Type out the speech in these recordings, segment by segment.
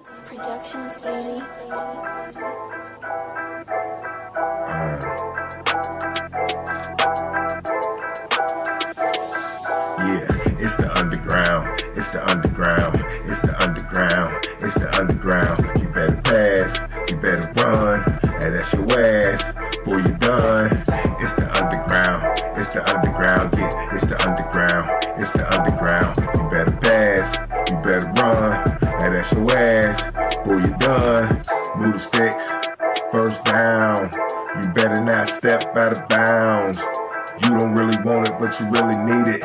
Productions, baby. Yeah, it's the underground, it's the underground, it's the underground, it's the underground. You better pass, you better run, and that's your ass, boy, you done. It's the underground, it's the underground, yeah, it's the underground, it's the underground. You better pass, you better run, and that's your ass, boy, you done. Move the sticks, first down. You better not step out of bounds. You don't really want it, but you really need it.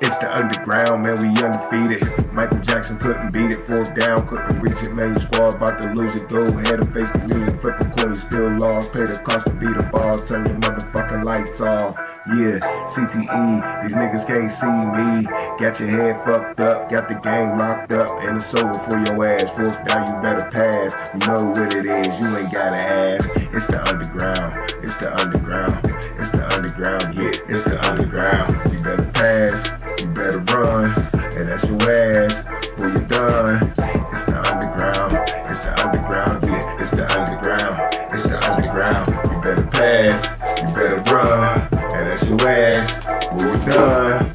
It's the underground, man, we undefeated. Michael Jackson couldn't beat it, fourth down, couldn't reach it, man, your squad about to lose it. Go ahead and face the music, flip a coin, you still lost. Pay the cost to beat the balls, turn your motherfucking lights off. Yeah, CTE, these niggas can't see me. Got your head fucked up, got the game locked up, and it's over for your ass. Fourth down, you better pass. You know what it is, you ain't gotta ask. It's the underground, it's the underground, it's the underground, yeah, it's the underground. You better pass, you better run, and that's your ass, boy, you done. It's the underground, it's the underground, yeah, it's the underground, it's the underground. You better pass, you better run, and that's your ass, boy, you done.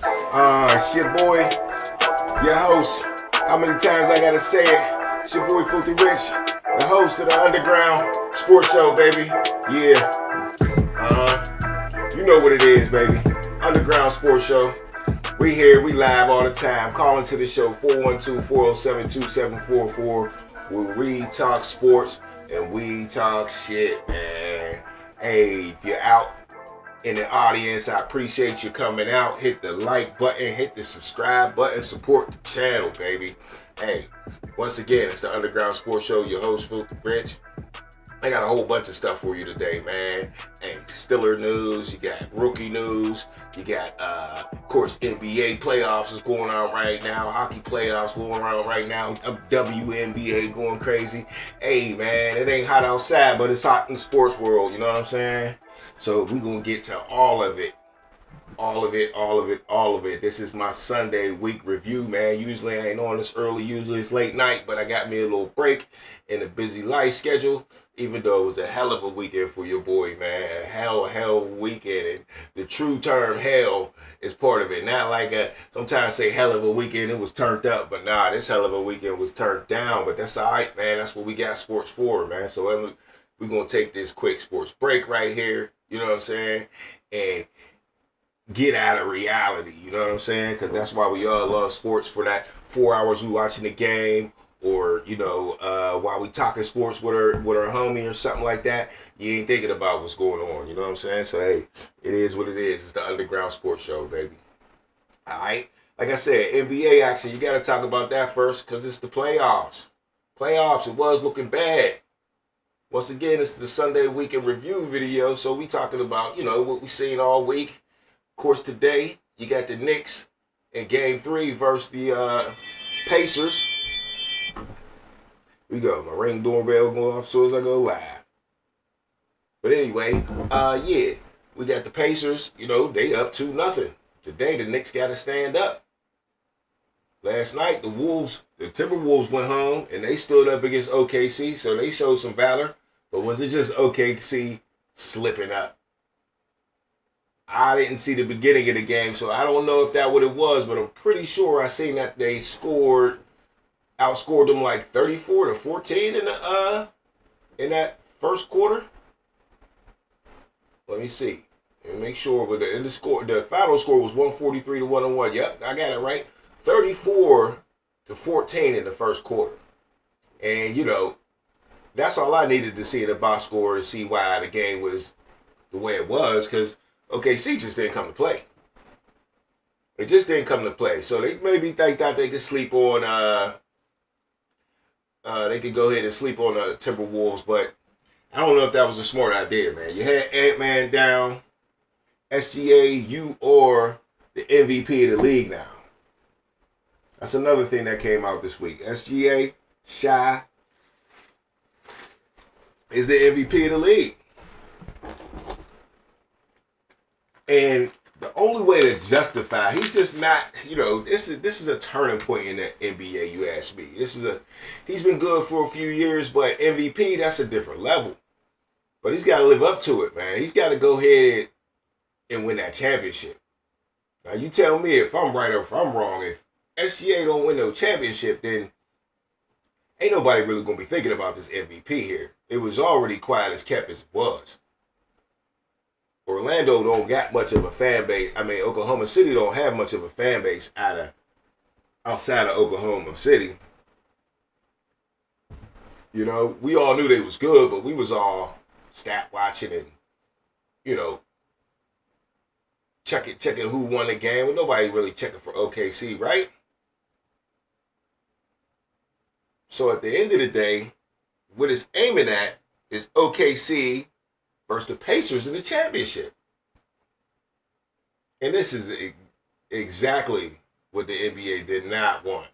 It's your boy, your host. How many times I gotta say it? It's your boy Filthy Rich, the host of the Underground Sports Show, baby. Yeah. You know what it is, baby. Underground Sports Show. We here, we live all the time. Call into the show 412-407-2744 where we talk sports and we talk shit, man. Hey, if you're out in the audience, I appreciate you coming out. Hit the like button, hit the subscribe button, support the channel, baby. Hey, once again, it's the Underground Sports Show, your host, Filthy Rich. I got a whole bunch of stuff for you today, man. Hey, Stiller news, you got rookie news, you got, of course, NBA playoffs is going on right now, hockey playoffs going on right now, WNBA going crazy. Hey, man, it ain't hot outside, but it's hot in the sports world, you know what I'm saying? So we're going to get to all of it. All of it. This is my Sunday week review, man. Usually I ain't on this early. Usually it's late night, but I got me a little break in a busy life schedule, even though it was a hell of a weekend for your boy, man. Hell weekend. And the true term hell is part of it. Not like sometimes say hell of a weekend, it was turned up, but nah, this hell of a weekend was turned down. But that's all right, man. That's what we got sports for, man. So we're going to take this quick sports break right here. You know what I'm saying? And get out of reality, you know what I'm saying? Because that's why we all love sports, for that 4 hours we watching the game, or while we talking sports with our homie or something like that, you ain't thinking about what's going on, you know what I'm saying? So hey, it is what it is. It's the Underground Sports Show, baby. All right, like I said, NBA action, you got to talk about that first, because it's the playoffs. It was looking bad. Once again, it's the Sunday weekend review video, so we talking about what we seen all week. Of course, today, you got the Knicks in Game 3 versus the Pacers. Here we go. My ring doorbell going off as soon as I go live. But anyway, we got the Pacers. They up 2-0. Today, the Knicks got to stand up. Last night, the Timberwolves went home, and they stood up against OKC, so they showed some valor. But was it just OKC slipping up? I didn't see the beginning of the game, so I don't know if that what it was, but I'm pretty sure I seen that they outscored them like 34-14 in that first quarter. Let me see and make sure. But the final score was 143-101. Yep, I got it right. 34-14 in the first quarter, and that's all I needed to see in the box score to see why the game was the way it was, because OKC just didn't come to play. It just didn't come to play. So they maybe think that they could sleep on, they could go ahead and sleep on the Timberwolves, but I don't know if that was a smart idea, man. You had Ant-Man down. SGA, you are the MVP of the league now. That's another thing that came out this week. SGA, Shy, is the MVP of the league. And the only way to justify, he's just not, this is a turning point in the NBA, you ask me. He's been good for a few years, but MVP, that's a different level. But he's got to live up to it, man. He's got to go ahead and win that championship. Now, you tell me if I'm right or if I'm wrong. If SGA don't win no championship, then ain't nobody really going to be thinking about this MVP here. It was already quiet as kept as it was. Orlando don't got much of a fan base. I mean, Oklahoma City don't have much of a fan base outside of Oklahoma City. We all knew they was good, but we was all stat watching and, checking who won the game. Well, nobody really checking for OKC, right? So at the end of the day, what it's aiming at is OKC versus the Pacers in the championship. And this is exactly what the NBA did not want.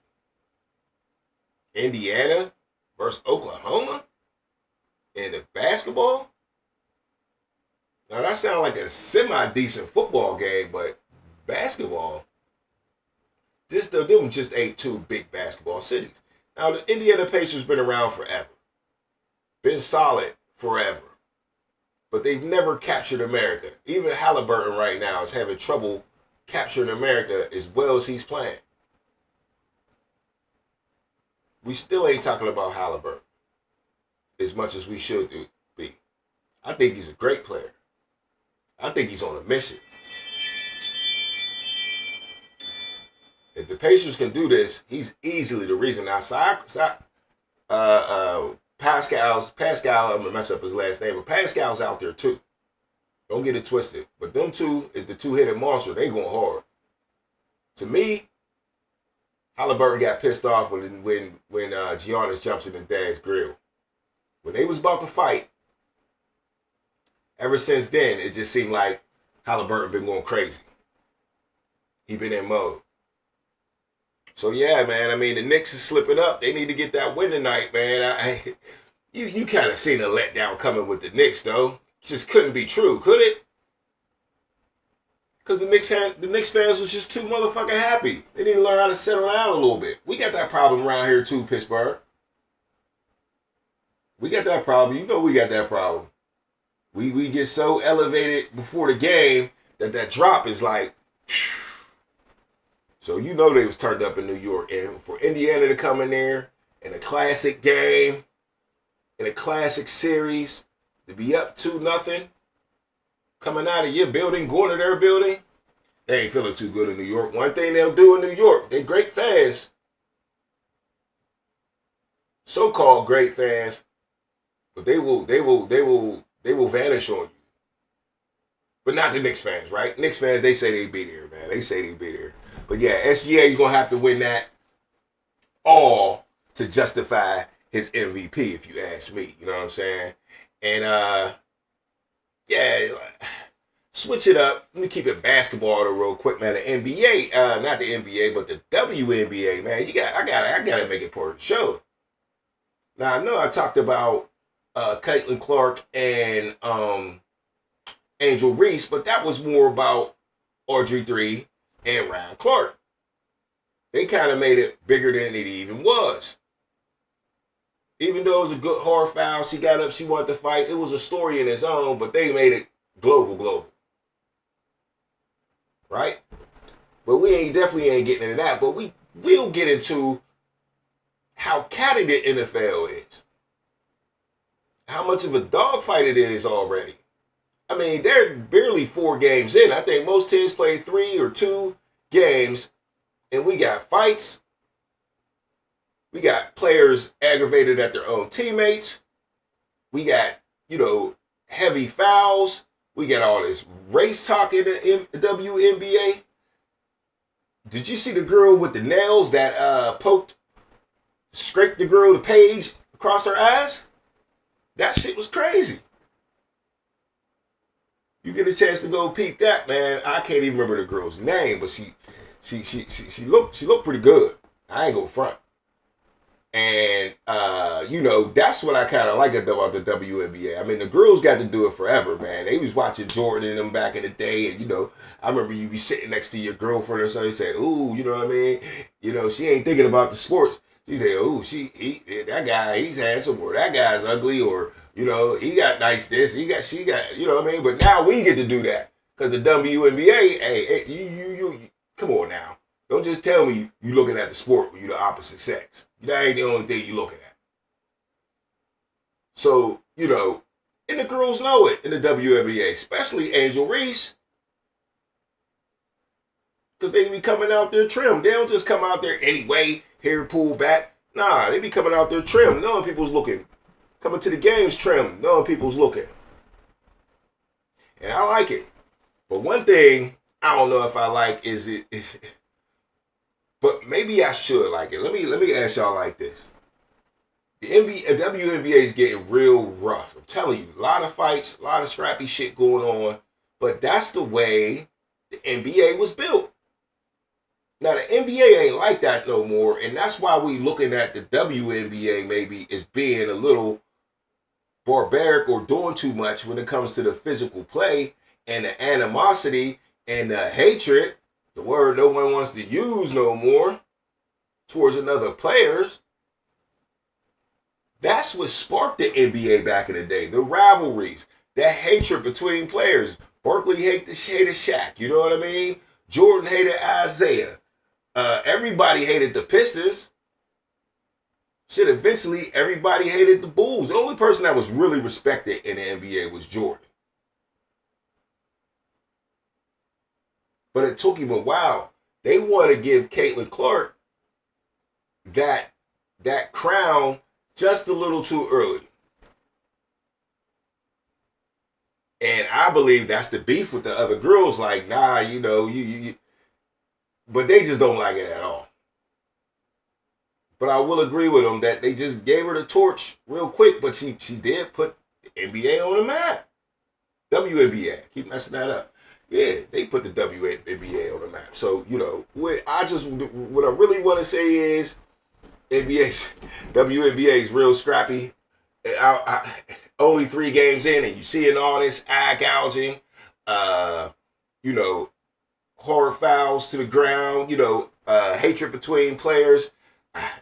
Indiana versus Oklahoma in the basketball? Now that sounds like a semi-decent football game, but basketball, them just ain't two big basketball cities. Now the Indiana Pacers been around forever. Been solid forever. But they've never captured America. Even Halliburton right now is having trouble capturing America as well as he's playing. We still ain't talking about Halliburton as much as we should be. I think he's a great player. I think he's on a mission. If the Pacers can do this, he's easily the reason. Now, Pascal, I'm going to mess up his last name, but Pascal's out there too. Don't get it twisted. But them two is the two-headed monster. They going hard. To me, Halliburton got pissed off when Giannis jumps in his dad's grill. When they was about to fight, ever since then, it just seemed like Halliburton been going crazy. He been in mode. So yeah, man. I mean, the Knicks is slipping up. They need to get that win tonight, man. You kind of seen a letdown coming with the Knicks, though. Just couldn't be true, could it? Because the Knicks fans was just too motherfucking happy. They need to learn how to settle down a little bit. We got that problem around here too, Pittsburgh. We got that problem. You know we got that problem. We get so elevated before the game that drop is like. So you know they was turned up in New York. And for Indiana to come in there in a classic game, in a classic series, to be up 2-0, coming out of your building, going to their building, they ain't feeling too good in New York. One thing they'll do in New York, they great fans, so-called great fans, but they will vanish on you. But not the Knicks fans, right? Knicks fans, they say they be there, man. They say they be there. But yeah, SGA is going to have to win that all to justify his MVP, if you ask me. You know what I'm saying? And, yeah, switch it up. Let me keep it basketball though real quick, man. The NBA, not the NBA, but the WNBA, man. I gotta make it part of the show. Now, I know I talked about Caitlin Clark and Angel Reese, but that was more about Audrey 3 and Ryan Clark. They kind of made it bigger than it even was. Even though it was a good hard foul, she got up, she wanted to fight. It was a story in its own, but they made it global. Right? But we definitely ain't getting into that. But we'll get into how catty the NFL is. How much of a dogfight it is already. I mean, they're barely 4 games in. I think most teams play 3 or 2 games, and we got fights. We got players aggravated at their own teammates. We got, heavy fouls. We got all this race talk in the WNBA. Did you see the girl with the nails that scraped the girl, the page, across her eyes? That shit was crazy. You get a chance to go peep that, man. I can't even remember the girl's name, but she looked pretty good. I ain't gonna front. And that's what I kind of like about the WNBA. I mean, the girls got to do it forever, man. They was watching Jordan and them back in the day, and I remember you be sitting next to your girlfriend or something, say, "Ooh," you know what I mean? She ain't thinking about the sports. She say, "Ooh, that guy, he's handsome, or that guy's ugly, or he got nice this, she got, you know what I mean?" But now we get to do that because the WNBA, hey, you, come on now. Don't just tell me you looking at the sport when you're the opposite sex. That ain't the only thing you're looking at. So, and the girls know it in the WNBA, especially Angel Reese. Because they be coming out there trim. They don't just come out there anyway, hair pulled back. Nah, they be coming out there trim, knowing people's looking. Coming to the games trim, knowing people's looking. And I like it. But one thing I don't know if I like is but maybe I should like it. Let me ask y'all like this. The WNBA is getting real rough. I'm telling you, a lot of fights, a lot of scrappy shit going on. But that's the way the NBA was built. Now the NBA ain't like that no more, and that's why we looking at the WNBA maybe as being a little barbaric or doing too much when it comes to the physical play and the animosity and the hatred. The word no one wants to use no more towards another players. That's what sparked the NBA back in the day. The rivalries, that hatred between players. Barkley hated Shaq, you know what I mean? Jordan hated Isaiah. Everybody hated the Pistons. Shit, eventually everybody hated the Bulls. The only person that was really respected in the NBA was Jordan. But it took him a while. They want to give Caitlin Clark that crown just a little too early. And I believe that's the beef with the other girls. Like, nah, you. But they just don't like it at all. But I will agree with them that they just gave her the torch real quick. But she did put the NBA on the map. WNBA. Keep messing that up. Yeah, they put the WNBA on the map. So, what I really want to say is WNBA is real scrappy. Only 3 games in, and you seeing all this eye gouging, horror fouls to the ground, hatred between players.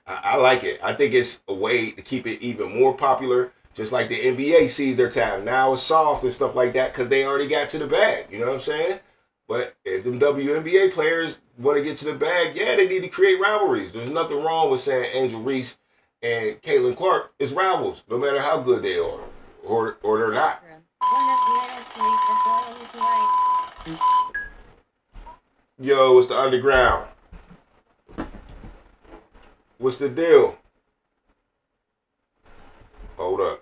I like it. I think it's a way to keep it even more popular. Just like the NBA sees their time. Now it's soft and stuff like that because they already got to the bag. You know what I'm saying? But if them WNBA players want to get to the bag, yeah, they need to create rivalries. There's nothing wrong with saying Angel Reese and Caitlin Clark is rivals, no matter how good they are or they're not. Yo, it's the underground. What's the deal? Hold up.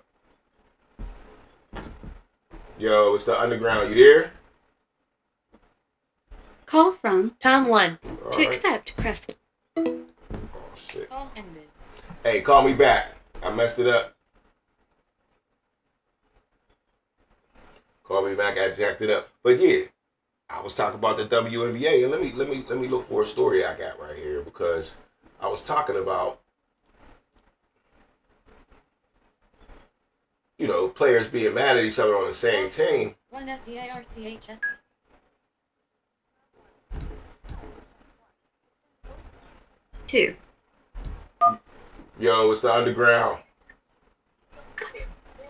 Yo, it's the underground. You there? Call from Tom 1. All To right. accept, press the... Oh, shit. Call ended. Hey, call me back. I messed it up. Call me back. I jacked it up. But yeah, I was talking about the WNBA, and let me look for a story I got right here because I was talking about players being mad at each other on the same team. 1 SEARCHS. Two. Yo, it's the underground.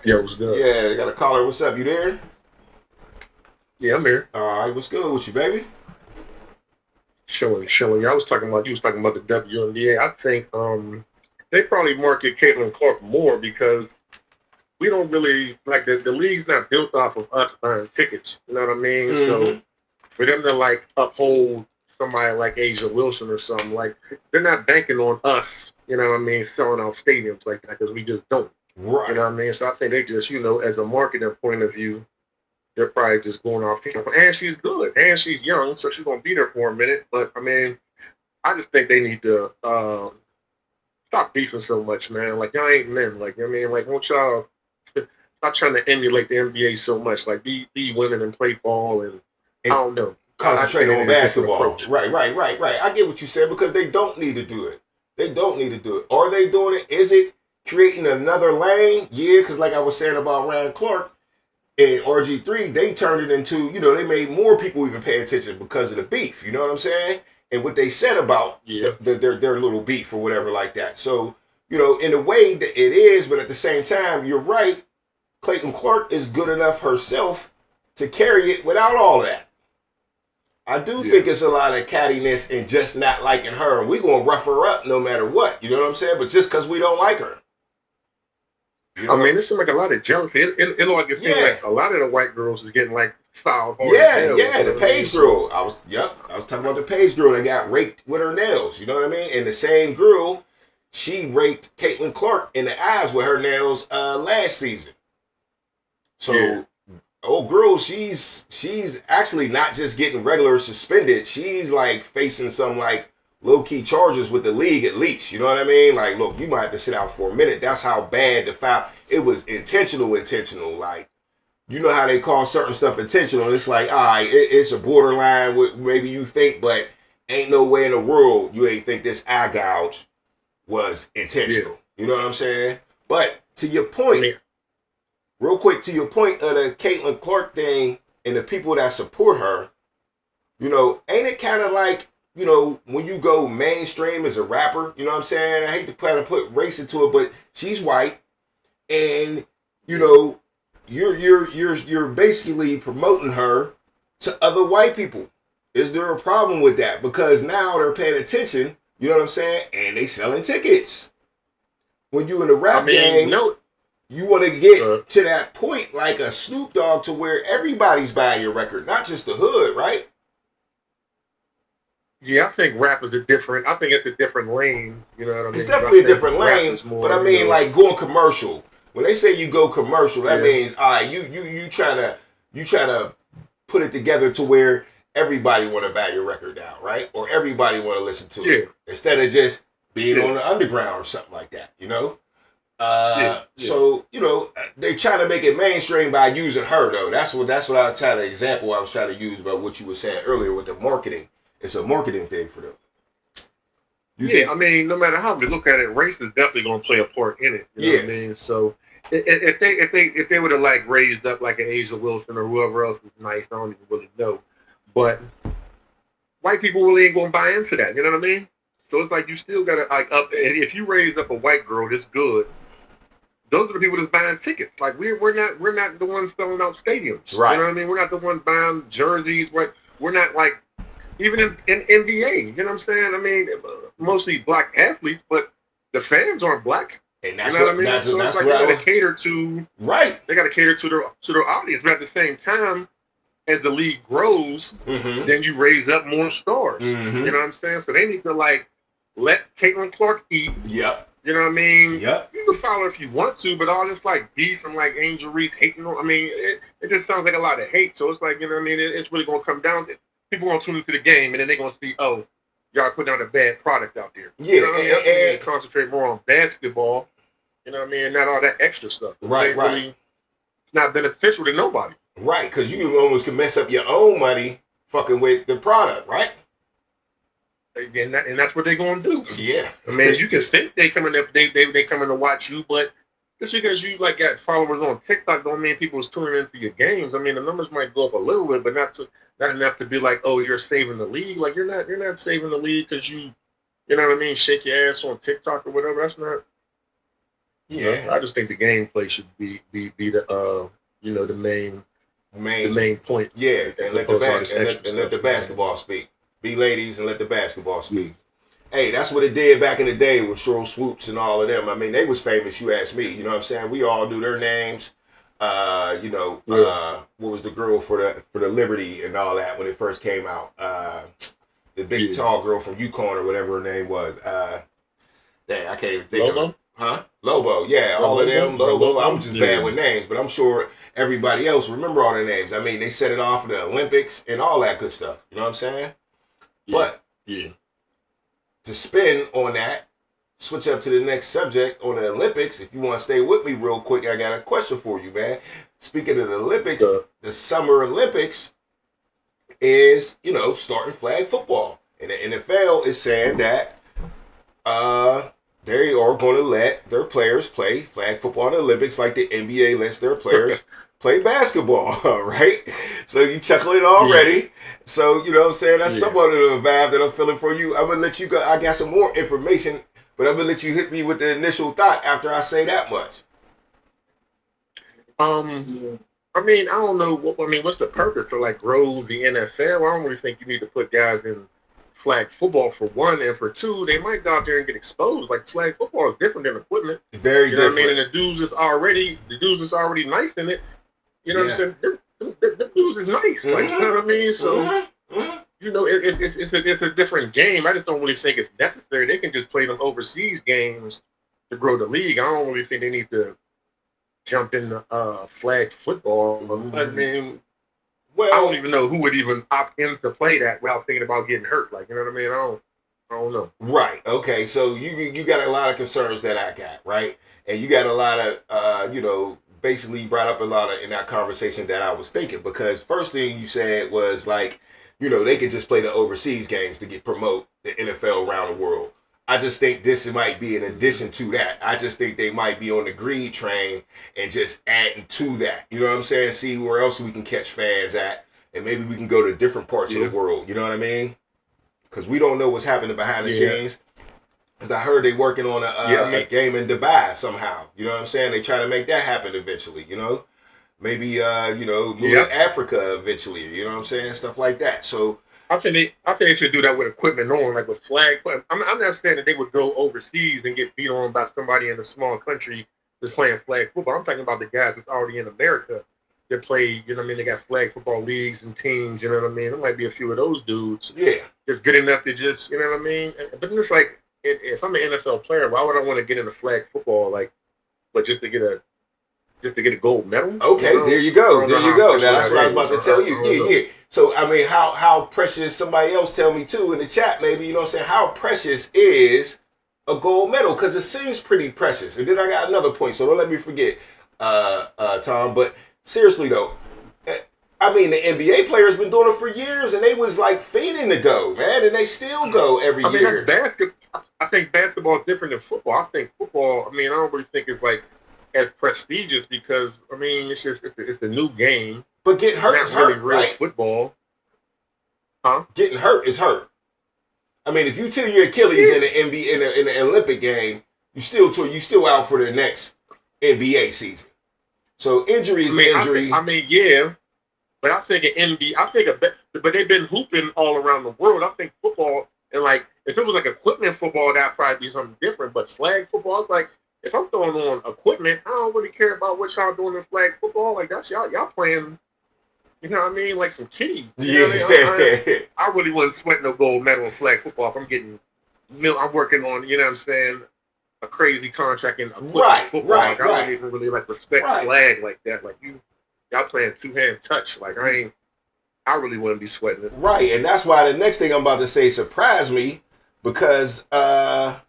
Yo, what's good? Yeah, I got a caller. What's up? You there? Yeah, I'm here. All right, what's good with you, baby? Showing. You was talking about the WNBA. I think they probably market Caitlin Clark more because we don't really like the league's not built off of us buying tickets. You know what I mean? Mm-hmm. So for them to like uphold somebody like Asia Wilson or something, like they're not banking on us. You know what I mean? Selling out stadiums like that because we just don't. Right. You know what I mean? So I think they just, as a marketing point of view, they're probably just going off. And she's good. And she's young, so she's going to be there for a minute. But, I mean, I just think they need to stop beefing so much, man. Like, y'all ain't men. Like, I mean, like, won't y'all stop trying to emulate the NBA so much? Like, be women and play ball and I don't know. Concentrate on basketball. Approach. Right. I get what you said because they don't need to do it. They don't need to do it. Are they doing it? Is it creating another lane? Yeah, because like I was saying about Ryan Clark and RG3, they turned it into, they made more people even pay attention because of the beef. You know what I'm saying? And what they said about their little beef or whatever like that. So, in a way that it is, but at the same time, you're right. Clayton Clark is good enough herself to carry it without all of that. I do think it's a lot of cattiness and just not liking her. And we're going to rough her up no matter what. You know what I'm saying? But just because we don't like her. I mean, it seems like a lot of jealousy. It like it seems like a lot of the white girls are getting like foul. The Page girl. I was talking about the Page girl that got raped with her nails. You know what I mean? And the same girl, she raped Caitlin Clark in the eyes with her nails last season. So, old girl, she's actually not just getting regular suspended. She's like facing some like low-key charges with the league at least. You know what I mean? Like, look, you might have to sit out for a minute. That's how bad the foul. It was intentional. Like, you know how they call certain stuff intentional. It's like, all right, it's a borderline with maybe you think, but ain't no way in the world you ain't think this eye gouge was intentional. You know what I'm saying? But to your point, real quick, to your point of the Caitlin Clark thing and the people that support her, ain't it kind of like, when you go mainstream as a rapper, you know what I'm saying? I hate to kind of put race into it, but she's white, and you're basically promoting her to other white people. Is there a problem with that? Because now they're paying attention, you know what I'm saying? And they selling tickets. When you in the rap game, you want to get to that point like a Snoop Dogg to where everybody's buying your record, not just the hood, right? Yeah, I think rap is I think it's a different lane. You know what I mean? It's definitely a different lane, but I mean, like going commercial. When they say you go commercial, that means, all right, you trying to put it together to where everybody want to buy your record now, right? Or everybody want to listen to it instead of just being on the underground or something like that, So, they trying to make it mainstream by using her though. That's what I was trying to use about what you were saying earlier with the marketing. It's a marketing thing for them. I mean, no matter how we look at it, race is definitely going to play a part in it. You know what I mean? So if they would have like raised up like an Asa Wilson or whoever else was nice, I don't even really know. But white people really ain't going to buy into that. You know what I mean? So it's like you still got to like up. And if you raise up a white girl that's good, those are the people that's buying tickets. Like we're not the ones selling out stadiums. Right. You know what I mean? We're not the ones buying jerseys. We're not like. Even in NBA, you know what I'm saying? I mean, mostly black athletes, but the fans aren't black. And that's what I mean. So it's like they got to cater to They got to cater to their audience, but at the same time, as the league grows, then you raise up more stars. You know what I'm saying? So they need to like let Caitlin Clark eat. Yep. You know what I mean? Yep. You can follow her if you want to, but all this like beef and like Angel Reese hating. I mean, it just sounds like a lot of hate. So it's like, you know what I mean? It's really gonna come down to. People gonna tune into the game, and then they're gonna see, oh, y'all putting out a bad product out there. Yeah, you know what I mean? And concentrate more on basketball. You know what I mean? Not all that extra stuff. Right. Really not beneficial to nobody. Right, because you almost can mess up your own money fucking with the product, right? And that's what they're gonna do. Yeah. I mean, you can think they coming to watch you, but just because you like got followers on TikTok don't mean people is tuning into your games. I mean, the numbers might go up a little bit, but not enough to be like, oh, you're saving the league. Like you're not saving the league because you know what I mean, shake your ass on TikTok or whatever. That's not. You know, I just think the gameplay should be the main point. Yeah, and let the basketball speak. Be ladies and let the basketball speak. Hey, that's what it did back in the day with Cheryl Swoops and all of them. I mean, they was famous, you ask me. You know what I'm saying? We all knew their names. What was the girl for the Liberty and all that when it first came out? The big tall girl from UConn or whatever her name was. I can't even think of it. Huh? Lobo, yeah, all of them. Lobo. I'm just bad with names, but I'm sure everybody else remember all their names. I mean, they set it off in the Olympics and all that good stuff. You know what I'm saying? But to spin on that, switch up to the next subject on the Olympics. If you want to stay with me real quick, I got a question for you, man. Speaking of the Olympics, the Summer Olympics is, starting flag football. And the NFL is saying that they are going to let their players play flag football in the Olympics like the NBA lets their players play basketball, right? So you chuckling already. Yeah. So, you know what I'm saying? That's somewhat of a vibe that I'm feeling for you. I'm going to let you go. I got some more information, but I'm going to let you hit me with the initial thought after I say that much. I mean, I don't know. What's the purpose to like grow the NFL? I don't really think you need to put guys in flag football for one, and for two, they might go out there and get exposed. Like flag football is different than equipment. Very different. What I mean? And the dudes that's already nice in it. You know what I'm saying? The dudes is nice. Like, you know what I mean? So you know, it's a different game. I just don't really think it's necessary. They can just play them overseas games to grow the league. I don't really think they need to jump in flag football. I mean, I don't even know who would even opt in to play that without thinking about getting hurt. Like, you know what I mean? I don't know. Right. Okay. So you got a lot of concerns that I got, right? And you got a lot of, you know, basically brought up a lot of in that conversation that I was thinking, because first thing you said was like, you know, they could just play the overseas games to promote the NFL around the world. I just think this might be an addition to that. I just think they might be on the greed train and just adding to that. You know what I'm saying? See where else we can catch fans at, and maybe we can go to different parts of the world. You know what I mean? Because we don't know what's happening behind the scenes. Because I heard they working on a game in Dubai somehow. You know what I'm saying? They trying to make that happen eventually, you know? Maybe, you know, move to Africa eventually. You know what I'm saying? Stuff like that. So I think they should do that with equipment on, like with flag. I'm not saying that they would go overseas and get beat on by somebody in a small country that's playing flag football. I'm talking about the guys that's already in America that play, you know what I mean? They got flag football leagues and teams, you know what I mean? There might be a few of those dudes. Yeah. Just good enough to just, you know what I mean? But it's like, if I'm an NFL player, why would I want to get into flag football, like, but just to get a gold medal? Okay, you know? There you go. There you go. Now that's what I was about to tell you. Yeah. So I mean, how precious? Somebody else tell me too in the chat, maybe. You know what I'm saying? How precious is a gold medal? Because it seems pretty precious. And then I got another point, so don't let me forget, Tom. But seriously though, I mean, the NBA players been doing it for years, and they was like fiending to go, man, and they still go every year. I think basketball is different than football. I think football, I mean, I don't really think it's like as prestigious because, I mean, it's a new game. But getting hurt is hurt, right? Football. Huh? Getting hurt is hurt. I mean, if you tear your Achilles in the NBA in the Olympic game, you still out for the next NBA season. So injury is injury. But I think but they've been hooping all around the world. I think football, and like if it was like equipment football, that'd probably be something different. But flag football, it's like if I'm throwing on equipment, I don't really care about what y'all doing in flag football. Like that's y'all playing, you know what I mean? Like some kiddies. I really wouldn't sweat no gold medal in flag football if I'm working on, you know what I'm saying, a crazy contract in football. Like, I don't even really like respect flag like that. Like y'all playing two-hand touch. Like I really wouldn't be sweating it. Right, and that's why the next thing I'm about to say surprised me, because I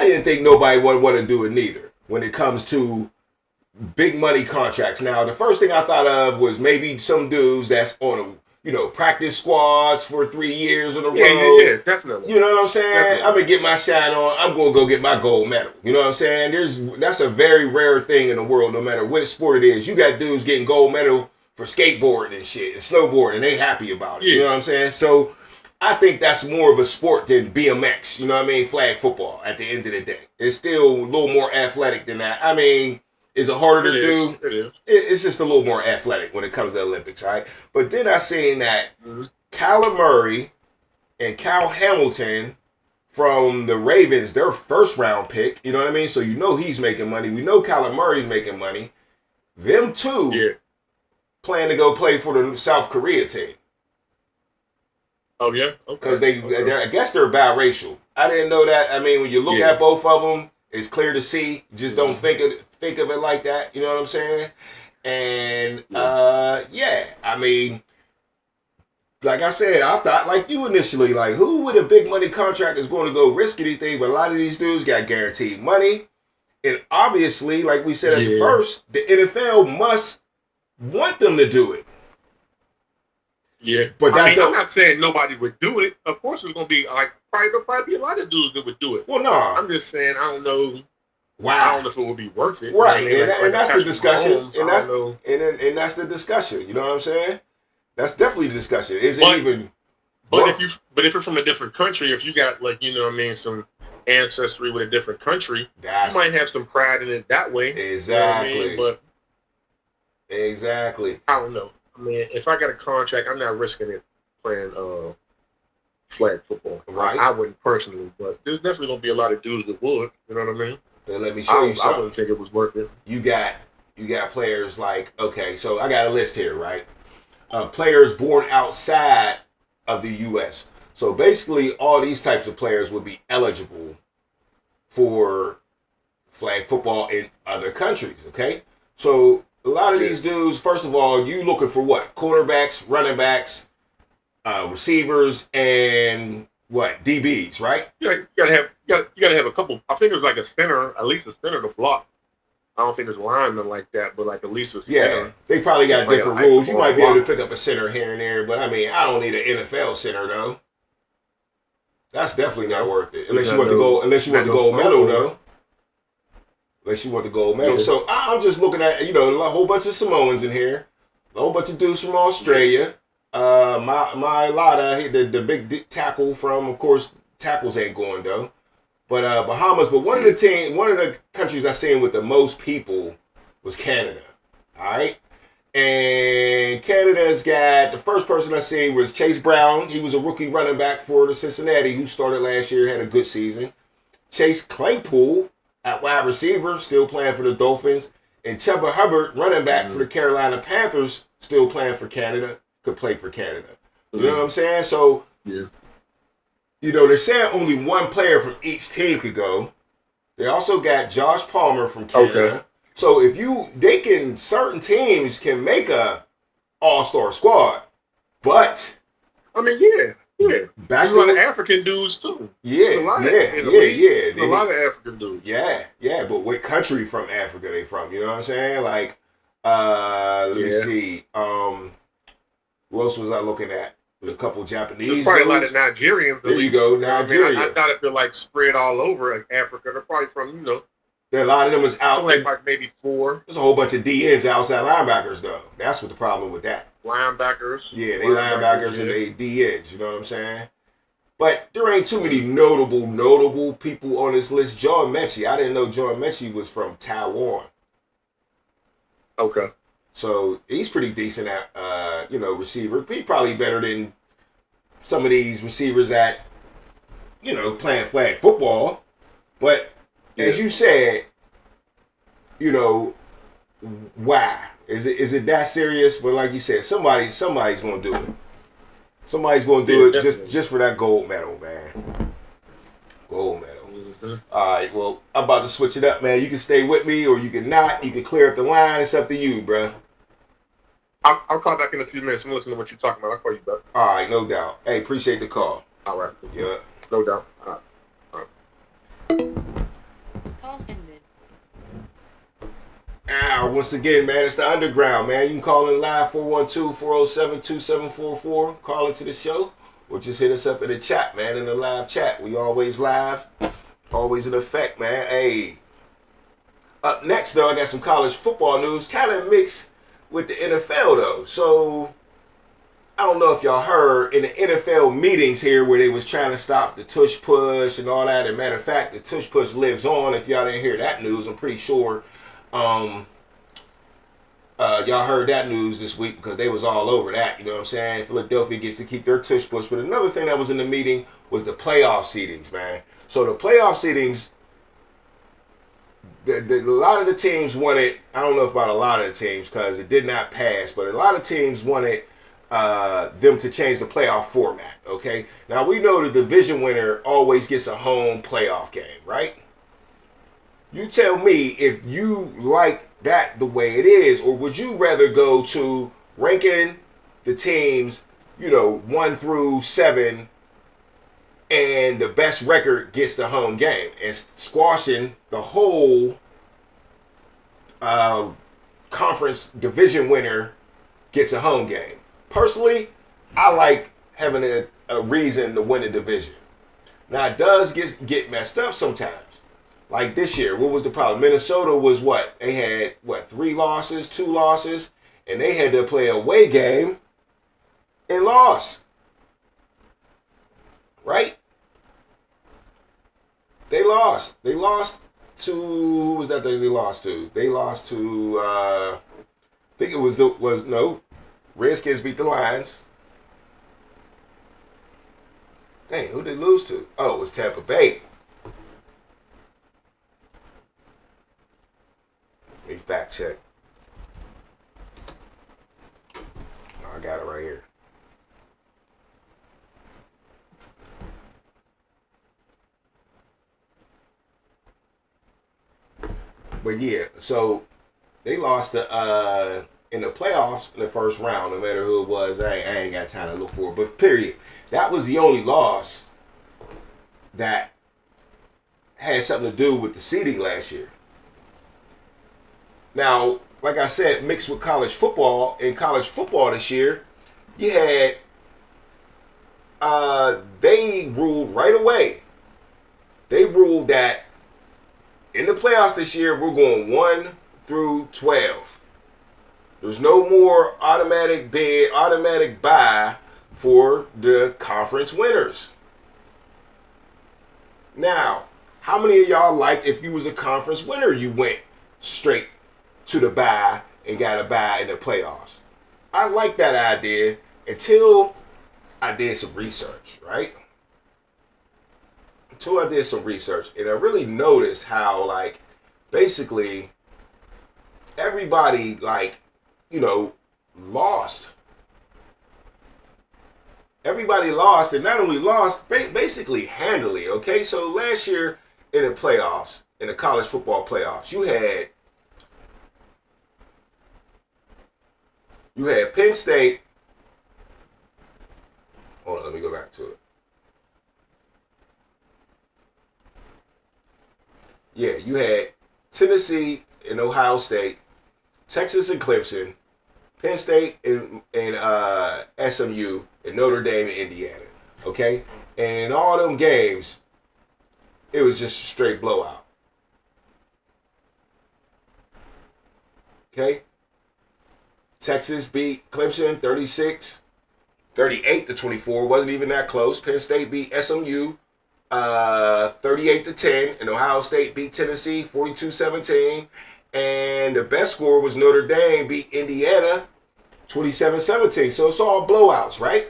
didn't think nobody would want to do it neither when it comes to big money contracts. Now, the first thing I thought of was maybe some dudes that's on practice squads for 3 years in a row. Yeah, definitely. You know what I'm saying? Definitely. I'm gonna get my shine on. I'm gonna go get my gold medal. You know what I'm saying? That's a very rare thing in the world, no matter what sport it is. You got dudes getting gold medal for skateboarding and shit and snowboarding, and they happy about it. Yeah. You know what I'm saying? So I think that's more of a sport than BMX. You know what I mean? Flag football. At the end of the day, it's still a little more athletic than that. I mean, is it harder to do? It is. It's just a little more athletic when it comes to the Olympics, all right? But then I seen that Kyler Murray and Cal Hamilton from the Ravens, their first round pick, you know what I mean? So you know he's making money. We know Kyler Murray's making money. Them two plan to go play for the South Korea team. Oh, yeah? Because I guess they're biracial. I didn't know that. I mean, when you look at both of them, it's clear to see. You just don't think of it like that. You know what I'm saying? And I mean, like I said, I thought like you initially, like who with a big money contract is going to go risk anything? But a lot of these dudes got guaranteed money, and obviously, like we said at the first, the NFL must want them to do it. Yeah, But I that mean, I'm don't. not saying nobody would do it. Of course, there's gonna be like there'll probably be a lot of dudes that would do it. Well, no. I'm just saying I don't know. I Why? don't know if it would be worth it. You know what I Right, mean? and Like a that's the Patrick discussion, Mahomes. and I don't know. that's the discussion. You know what I'm saying? That's definitely the discussion. Is it But even but worth? if you're from a different country, if you got like you know what I mean some ancestry with a different country, you That's might have some pride in it that way. You know what I mean? exactly, But exactly. I don't know. I mean, if I got a contract, I'm not risking it playing flag football. Right. I wouldn't personally, but there's definitely gonna be a lot of dudes that would. You know what I mean? Then let me show you I something. wouldn't think it was worth it. You got players like, okay, so I got a list here, right? Players born outside of the U.S. So basically, all these types of players would be eligible for flag football in other countries. Okay, so a lot of these dudes, first of all, you looking for what? Quarterbacks, running backs, receivers, and what? DBs, right? You gotta have a couple. I think there's like a center, at least a center to block. I don't think there's linemen like that, but like at least a Yeah, center. they probably got Play different a rules. You might be able to block. pick up a center here and there, but I mean, I don't need an NFL center though. That's definitely not worth it. Unless you want the gold. Unless you want the gold medal though. Unless you want the gold medal. Yeah. So I'm just looking at a whole bunch of Samoans in here, a whole bunch of dudes from Australia. My Lada, the big tackle from, of course, tackles ain't going though. But Bahamas. But one of the countries I seen with the most people was Canada. All right. And Canada's got, the first person I seen was Chase Brown. He was a rookie running back for the Cincinnati who started last year, had a good season. Chase Claypool at wide receiver, still playing for the Dolphins. And Chuba Hubbard, running back for the Carolina Panthers, still playing for Canada, could play for Canada. You know what I'm saying? So, they're saying only one player from each team could go. They also got Josh Palmer from Canada. Okay. So certain teams can make a all-star squad, but I mean, yeah. back There's a lot of to African dudes too. yeah. There's a lot of African dudes. Yeah, but what country from Africa they from? You know what I'm saying? Like, let me see. Who else was I looking at? There's a couple Japanese There's probably dudes. a lot of Nigerians. There you go, Nigeria. I thought they're like spread all over Africa. They're probably from A lot of them is out. like maybe 4 There's a whole bunch of DNs, outside linebackers, though. That's what the problem with that. linebackers. Yeah, they linebackers and they DNs. You know what I'm saying? But there ain't too many notable people on this list. John Mechie. I didn't know John Mechie was from Taiwan. Okay. So he's pretty decent at, receiver. He's probably better than some of these receivers at, playing flag football. But as you said, why? Is it that serious? But like you said, somebody's gonna do it. Somebody's gonna do it just for that gold medal, man. Gold medal. Mm-hmm. All right, well, I'm about to switch it up, man. You can stay with me or you can not. You can clear up the line. It's up to you, bro. I'll call back in a few minutes and listen to what you're talking about. I'll call you back. All right, no doubt. Hey, appreciate the call. All right. Yeah. No doubt. All right. Call ended. Once again, man, it's the Underground, man. You can call in live 412-407-2744. Call into the show. Or just hit us up in the chat, man, in the live chat. We always live. Always in effect, man. Hey. Up next, though, I got some college football news. Kind of mixed with the NFL, though. So, I don't know if y'all heard in the NFL meetings here where they was trying to stop the tush push and all that. As a matter of fact, the tush push lives on. If y'all didn't hear that news, I'm pretty sure y'all heard that news this week because they was all over that. You know what I'm saying? Philadelphia gets to keep their tush push. But another thing that was in the meeting was the playoff seedings, man. So the playoff seedings, a lot of the teams wanted, I don't know about a lot of the teams because it did not pass, but a lot of teams wanted them to change the playoff format, okay? Now, we know the division winner always gets a home playoff game, right? You tell me if you like that the way it is, or would you rather go to ranking the teams, 1 through 7, and the best record gets the home game, and squashing the whole conference division winner gets a home game? Personally, I like having a reason to win a division. Now, it does get messed up sometimes. Like this year, what was the problem? Minnesota was what? They had, what, 3 losses, 2 losses, and they had to play a away game and lost. Right? They lost. They lost to, who was that they lost to? They lost to, I think it was Redskins beat the Lions. Dang, who did they lose to? Oh, it was Tampa Bay. Let me fact check. Oh, I got it right here. But yeah, so they lost in the playoffs in the first round, no matter who it was. I ain't got time to look for it. But period. That was the only loss that had something to do with the seeding last year. Now, like I said, mixed with college football, in college football this year, you had they ruled right away. They ruled that in the playoffs this year, we're going 1 through 12. There's no more automatic bye for the conference winners. Now, how many of y'all liked if you was a conference winner, you went straight to the bye and got a bye in the playoffs? I like that idea until I did some research, right? Until I did some research, and I really noticed how, like, basically everybody, like, you know, lost. Everybody lost, and not only lost, basically handily, okay? So last year in the playoffs, in the college football playoffs, you had Penn State. Hold on, let me go back to it. Yeah, you had Tennessee and Ohio State, Texas and Clemson, Penn State and SMU, and Notre Dame and Indiana. Okay? And in all them games, it was just a straight blowout. Okay? Texas beat Clemson 38-24. Wasn't even that close. Penn State beat SMU 38-10, and Ohio State beat Tennessee 42-17. And the best score was Notre Dame beat Indiana 27-17. So it's all blowouts, right?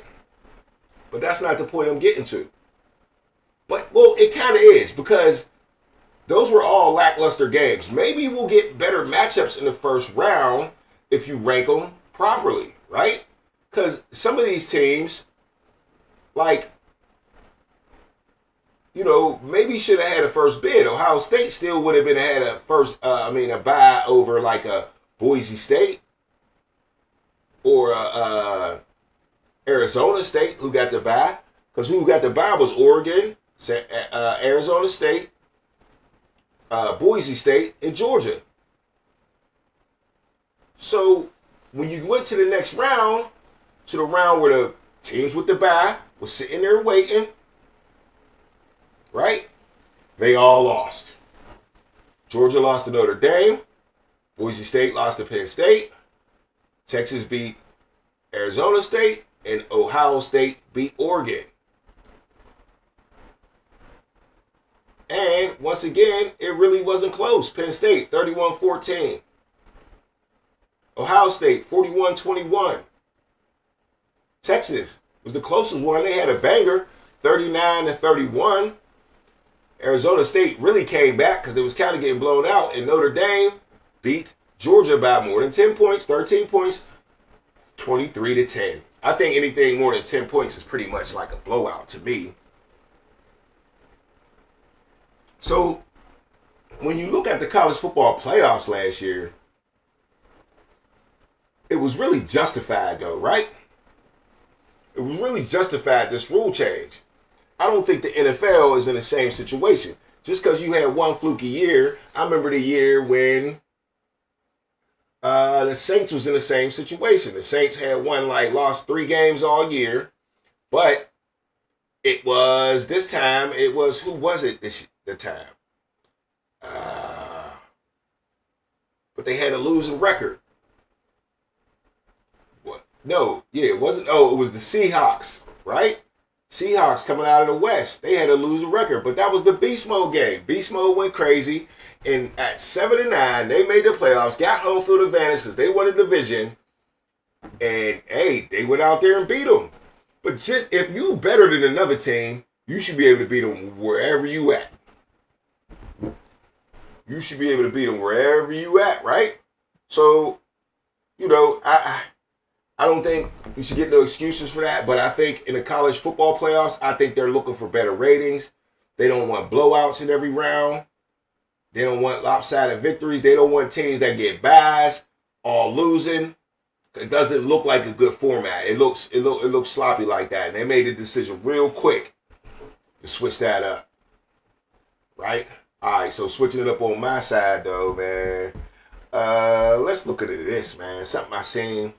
But that's not the point I'm getting to. But, well, it kind of is, because those were all lackluster games. Maybe we'll get better matchups in the first round if you rank them properly, right? Because some of these teams, like, you know, maybe should have had a first bid. Ohio State still would have had a bye over like a Boise State or Arizona State, who got the bye. Because who got the bye was Oregon, Arizona State, Boise State, and Georgia. So when you went to the next round, to the round where the teams with the bye were sitting there waiting, right? They all lost. Georgia lost to Notre Dame. Boise State lost to Penn State. Texas beat Arizona State. And Ohio State beat Oregon. And once again, it really wasn't close. Penn State, 31-14. Ohio State, 41-21. Texas was the closest one. They had a banger, 39-31. Arizona State really came back because they was kind of getting blown out. And Notre Dame beat Georgia by more than 10 points, 13 points, 23-10. I think anything more than 10 points is pretty much like a blowout to me. So when you look at the college football playoffs last year, it was really justified though, right? It was really justified, this rule change. I don't think the NFL is in the same situation. Just because you had one fluky year, I remember the year when The Saints was in the same situation. The Saints had lost 3 games all year, but it was this time. It was who was it the time? But they had a losing record. What? No, yeah, it wasn't. Oh, it was the Seahawks, right? Seahawks coming out of the West. They had a losing record, but that was the Beast Mode game. Beast Mode went crazy, and at 7-9, they made the playoffs, got home field advantage because they won the division, and hey, they went out there and beat them. But just if you better than another team, you should be able to beat them wherever you at. You should be able to beat them wherever you at, right? So, you know, I don't think you should get no excuses for that, but I think in the college football playoffs, I think they're looking for better ratings. They don't want blowouts in every round. They don't want lopsided victories. They don't want teams that get byes, all losing. It doesn't look like a good format. It looks sloppy like that. And they made the decision real quick to switch that up. Right? All right, so switching it up on my side, though, man. Let's look at this, man. Something I seen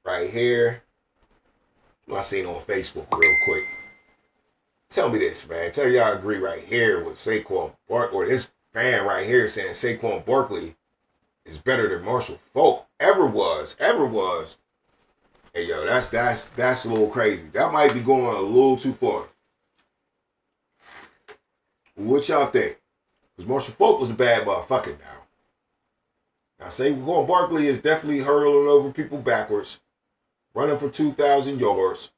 right here. I seen on Facebook real quick. Tell me this, man. Tell y'all agree right here with Saquon Barkley, or this fan right here saying Saquon Barkley is better than Marshall Faulk ever was. Hey, yo, that's a little crazy. That might be going a little too far. What y'all think? Because Marshall Faulk was a bad motherfucker now. Now, Saquon Barkley is definitely hurtling over people backwards, running for 2,000 yards.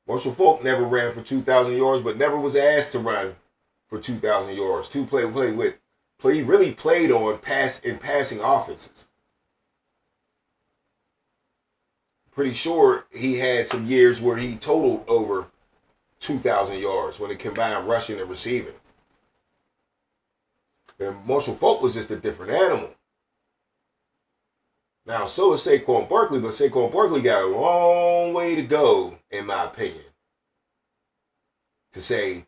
Marshall Faulk never ran for 2,000 yards, but never was asked to run for 2,000 yards. He really played on passing offenses. Pretty sure he had some years where he totaled over 2,000 yards when it combined rushing and receiving. And Marshall Faulk was just a different animal. Now, so is Saquon Barkley, but Saquon Barkley got a long way to go, in my opinion, to say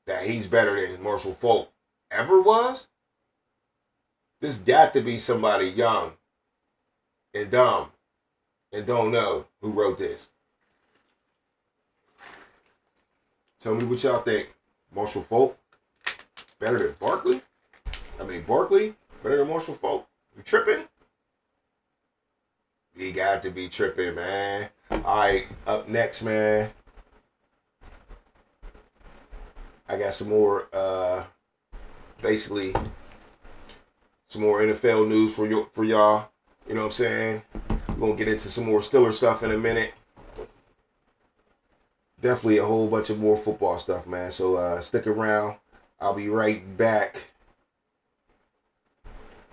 that he's better than Marshall Faulk ever was. This got to be somebody young and dumb and don't know who wrote this. Tell me what y'all think. Marshall Faulk better than Barkley? Barkley better than Marshall Faulk? You tripping? You got to be tripping, man. All right, up next, man. I got some more, basically, some more NFL news for y'all. You know what I'm saying? We're going to get into some more Steelers stuff in a minute. Definitely a whole bunch of more football stuff, man. So stick around. I'll be right back.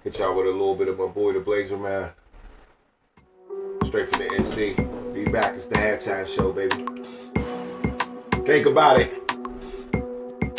Hit y'all with a little bit of my boy, the Blazer, man. Straight from the NC. Be back. It's the halftime show, baby. Think about it.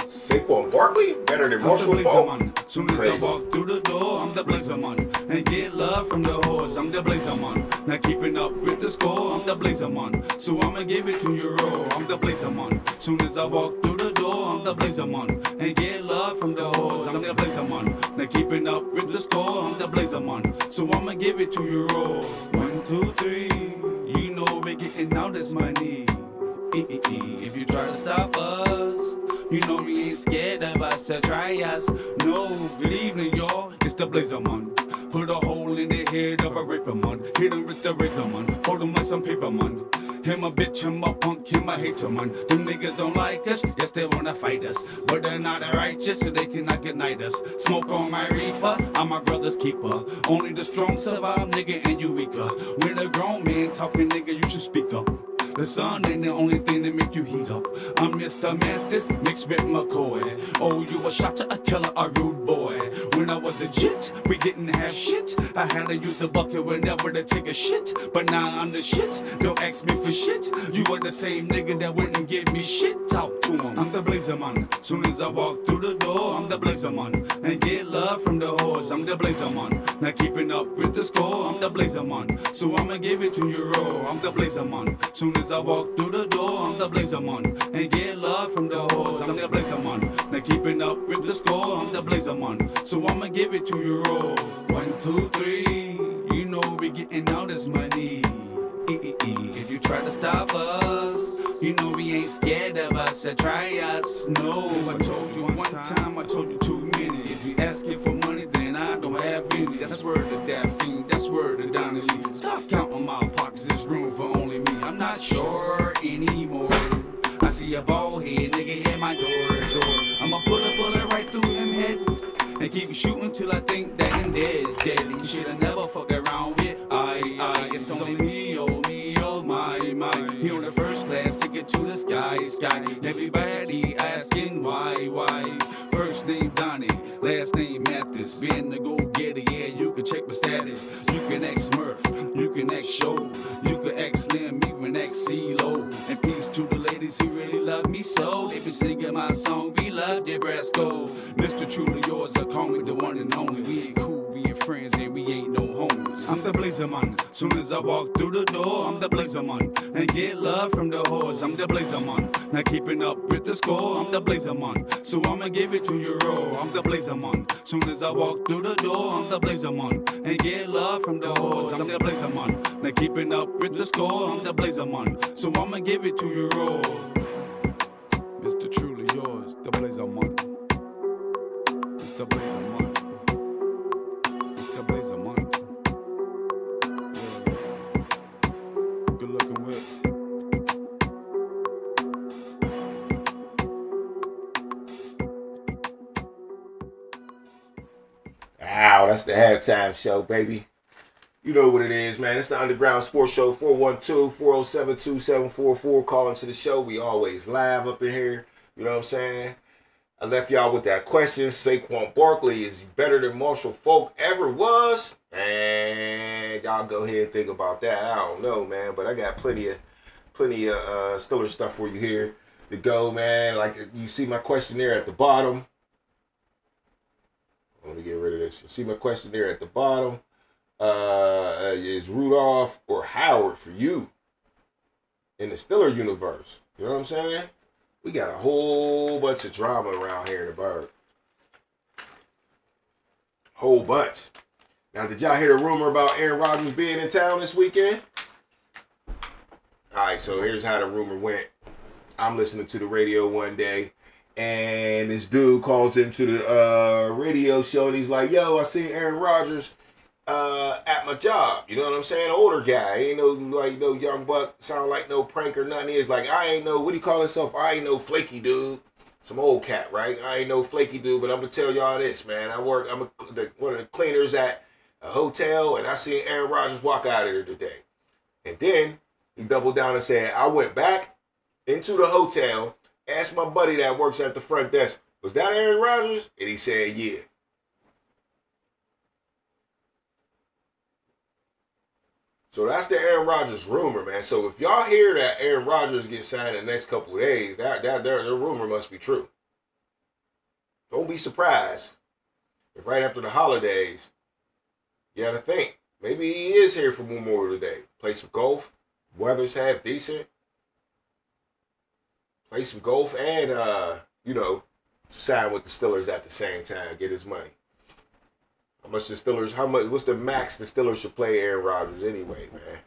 Saquon Barkley better than Marshall Faulk. Soon as I walk through the door, I'm the Blazer man. And get love from the horse, I'm the Blazer man. Now keeping up with the score, I'm the Blazer man. So I'ma give it to you raw, I'm the Blazer man. Soon as I walk through the door, I'm the Blazer man. And get love from the horse, I'm the Blazer man. Now keeping up with the score, I'm the Blazer man. So I'ma give it to you raw. 1, 2, 3, you know we're getting out this money. If you try to stop us, you know we ain't scared of us, so try us. No, good evening, y'all. It's the Blazer man. Put a hole in the head of a raper man. Hit him with the razor man. Fold him like some paper man. Him a bitch, him a punk, him a hater man. Them niggas don't like us, yes they wanna fight us. But they're not righteous, so they cannot ignite us. Smoke on my reefer, I'm my brother's keeper. Only the strong survive, nigga, and you weaker. When a grown man talking, nigga, you should speak up. The sun ain't the only thing that make you heat up. I'm Mr. Mathis mixed with McCoy. Oh, you a shot to a killer, a rude boy. When I was a jit, we didn't have shit. I had to use a bucket whenever to take a shit. But now I'm the shit, don't ask me for shit. You are the same nigga that went and gave me shit. Talk to him. I'm the Blazer man. Soon as I walk through the door, I'm the Blazer man. And get love from the horse, I'm the Blazer man. Now keeping up with the score, I'm the Blazer man. So I'ma give it to you raw, I'm the Blazer man. Soon as as I walk through the door, I'm the blazer man. And get love from the hoes, I'm the blazer man. Now keeping up with the score, I'm the blazer man. So I'ma give it to you raw. 1, 2, 3, you know we getting all this money. If you try to stop us, you know we ain't scared of us. So try us, no. I told you one time, I told you too many. If you asking for money, then I don't have any. That's word to that fiend, that's word to Donnie Lee. Stop counting my pockets, there's room for only me. I'm not sure anymore. I see a bald head nigga in my door. I'ma pull a bullet right through him head and keep shooting till I think that I'm dead. He shoulda never fucked around with it's only me, oh my. He on the first class ticket to the sky. Everybody asking why. First name Donnie, last name Mathis. Being the go-getter, yeah, you can check my status. You can ex-Murph, you can ex-Show, you can ex-Slim, even ex-CeeLo. And peace to the ladies who really love me so. They been singing my song, we love Nebraska. Mr. Truly Yours, I call me the one and only. We ain't cool, we ain't friends, and we ain't no homies. I'm the blazer man. Soon as I walk through the door, I'm the blazer man. And get love from the whores, I'm the blazer man. Now keeping up with the score, I'm the blazer man. So I'ma give it to you raw, I'm the blazer man. Soon as I walk through the door, I'm the blazer man. And get love from the whores, I'm the blazer man. Now keeping up with the score, I'm the blazer man. So I'ma give it to you raw. Mr. Truly Yours, the blazer man. It's the blazer man. It's the blazer man. Yeah. Good looking whip. Ow, that's the halftime show, baby. You know what it is, man. It's the Underground Sports Show, 412-407-2744. Call into the show. We always live up in here. You know what I'm saying? I left y'all with that question. Saquon Barkley is better than Marshall Faulk ever was? And y'all go ahead and think about that. I don't know, man. But I got plenty of Steelers stuff for you here to go, man. Like, you see my questionnaire at the bottom. Let me get rid of this. You see my questionnaire at the bottom. Is Rudolph or Howard for you in the Steeler universe? You know what I'm saying? We got a whole bunch of drama around here in the Bird. Whole bunch. Now, did y'all hear the rumor about Aaron Rodgers being in town this weekend? All right, so here's how the rumor went. I'm listening to the radio one day, and this dude calls into the radio show, and he's like, yo, I seen Aaron Rodgers at my job. You know what I'm saying? Older guy. Ain't no young buck, sound like no prank or nothing. He's like, I ain't no, what do you call himself? I ain't no flaky dude. Some old cat, right? I ain't no flaky dude, but I'm going to tell y'all this, man. I'm one of the cleaners at a hotel, and I seen Aaron Rodgers walk out of there today. And then he doubled down and said, I went back into the hotel, asked my buddy that works at the front desk, was that Aaron Rodgers? And he said, yeah. So that's the Aaron Rodgers rumor, man. So if y'all hear that Aaron Rodgers gets signed in the next couple of days, that rumor must be true. Don't be surprised if right after the holidays, you got to think, maybe he is here for Memorial Day. Play some golf. Weather's half decent. Play some golf and, sign with the Steelers at the same time. Get his money. What's the max the Steelers should play Aaron Rodgers anyway, man?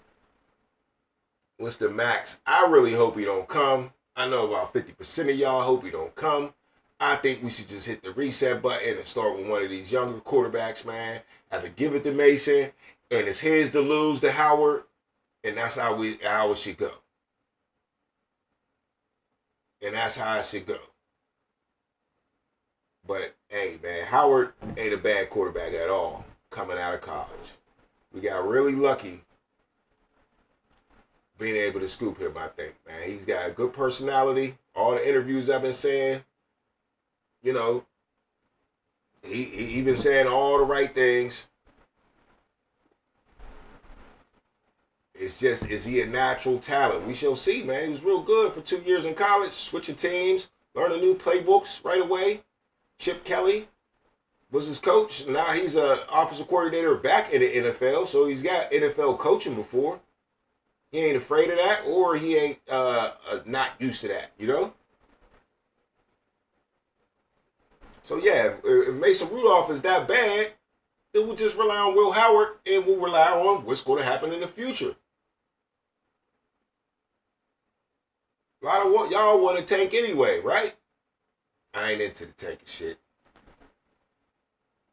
What's the max? I really hope he don't come. I know about 50% of y'all hope he don't come. I think we should just hit the reset button and start with one of these younger quarterbacks, man. Have to give it to Mason, and it's his to lose to Howard, and that's how it should go. And that's how it should go. But, hey, man, Howard ain't a bad quarterback at all coming out of college. We got really lucky being able to scoop him, I think, man. He's got a good personality. All the interviews I've been saying, he been saying all the right things. It's just, is he a natural talent? We shall see, man. He was real good for 2 years in college, switching teams, learning new playbooks right away. Chip Kelly was his coach. Now he's an offensive coordinator back in the NFL, so he's got NFL coaching before. He ain't afraid of that, or he ain't not used to that, you know? So yeah, if Mason Rudolph is that bad, then we'll just rely on Will Howard and we'll rely on what's going to happen in the future. A lot of y'all want to tank anyway, right? I ain't into the tanking shit.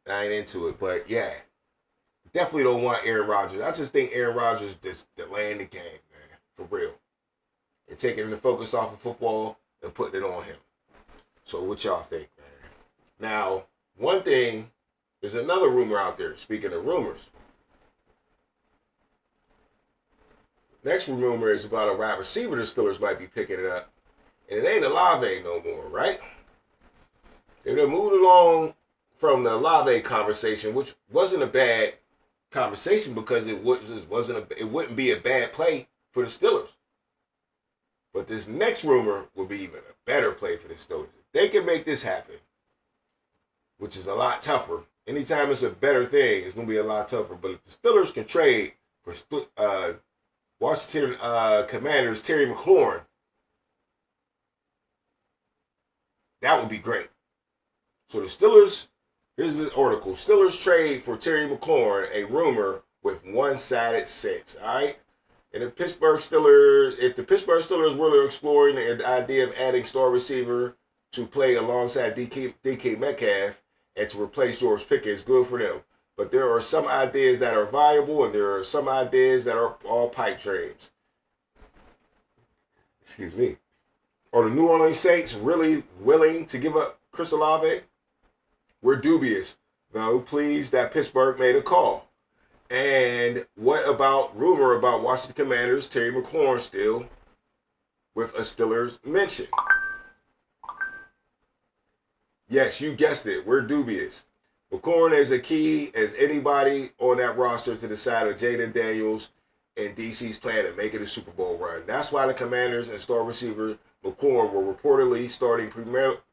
I ain't into it, but yeah. Definitely don't want Aaron Rodgers. I just think Aaron Rodgers is delaying the game, man. For real. And taking the focus off of football and putting it on him. So what y'all think, man? Now, one thing, there's another rumor out there. Speaking of rumors. Next rumor is about a wide receiver the Steelers might be picking it up. And it ain't Olave no more, right? They moved along from the Olave conversation, which wasn't a bad conversation because it wouldn't be a bad play for the Steelers. But this next rumor will be even a better play for the Steelers. If they can make this happen, which is a lot tougher. Anytime it's a better thing, it's going to be a lot tougher. But if the Steelers can trade for Washington Commanders Terry McLaurin, that would be great. So the Steelers, here's the article. Steelers trade for Terry McLaurin, a rumor with one-sided sense. All right? And if the Pittsburgh Steelers were exploring the idea of adding star receiver to play alongside DK Metcalf and to replace George Pickens, good for them. But there are some ideas that are viable and there are some ideas that are all pipe dreams. Excuse me. Are the New Orleans Saints really willing to give up Chris Olave? We're dubious, though pleased that Pittsburgh made a call. And what about rumor about Washington Commanders Terry McLaurin still with a Steelers mention? Yes, you guessed it. We're dubious. McLaurin is a key as anybody on that roster to the side of Jaden Daniels and DC's plan of making a Super Bowl run. That's why the Commanders and star receiver McLaurin were reportedly starting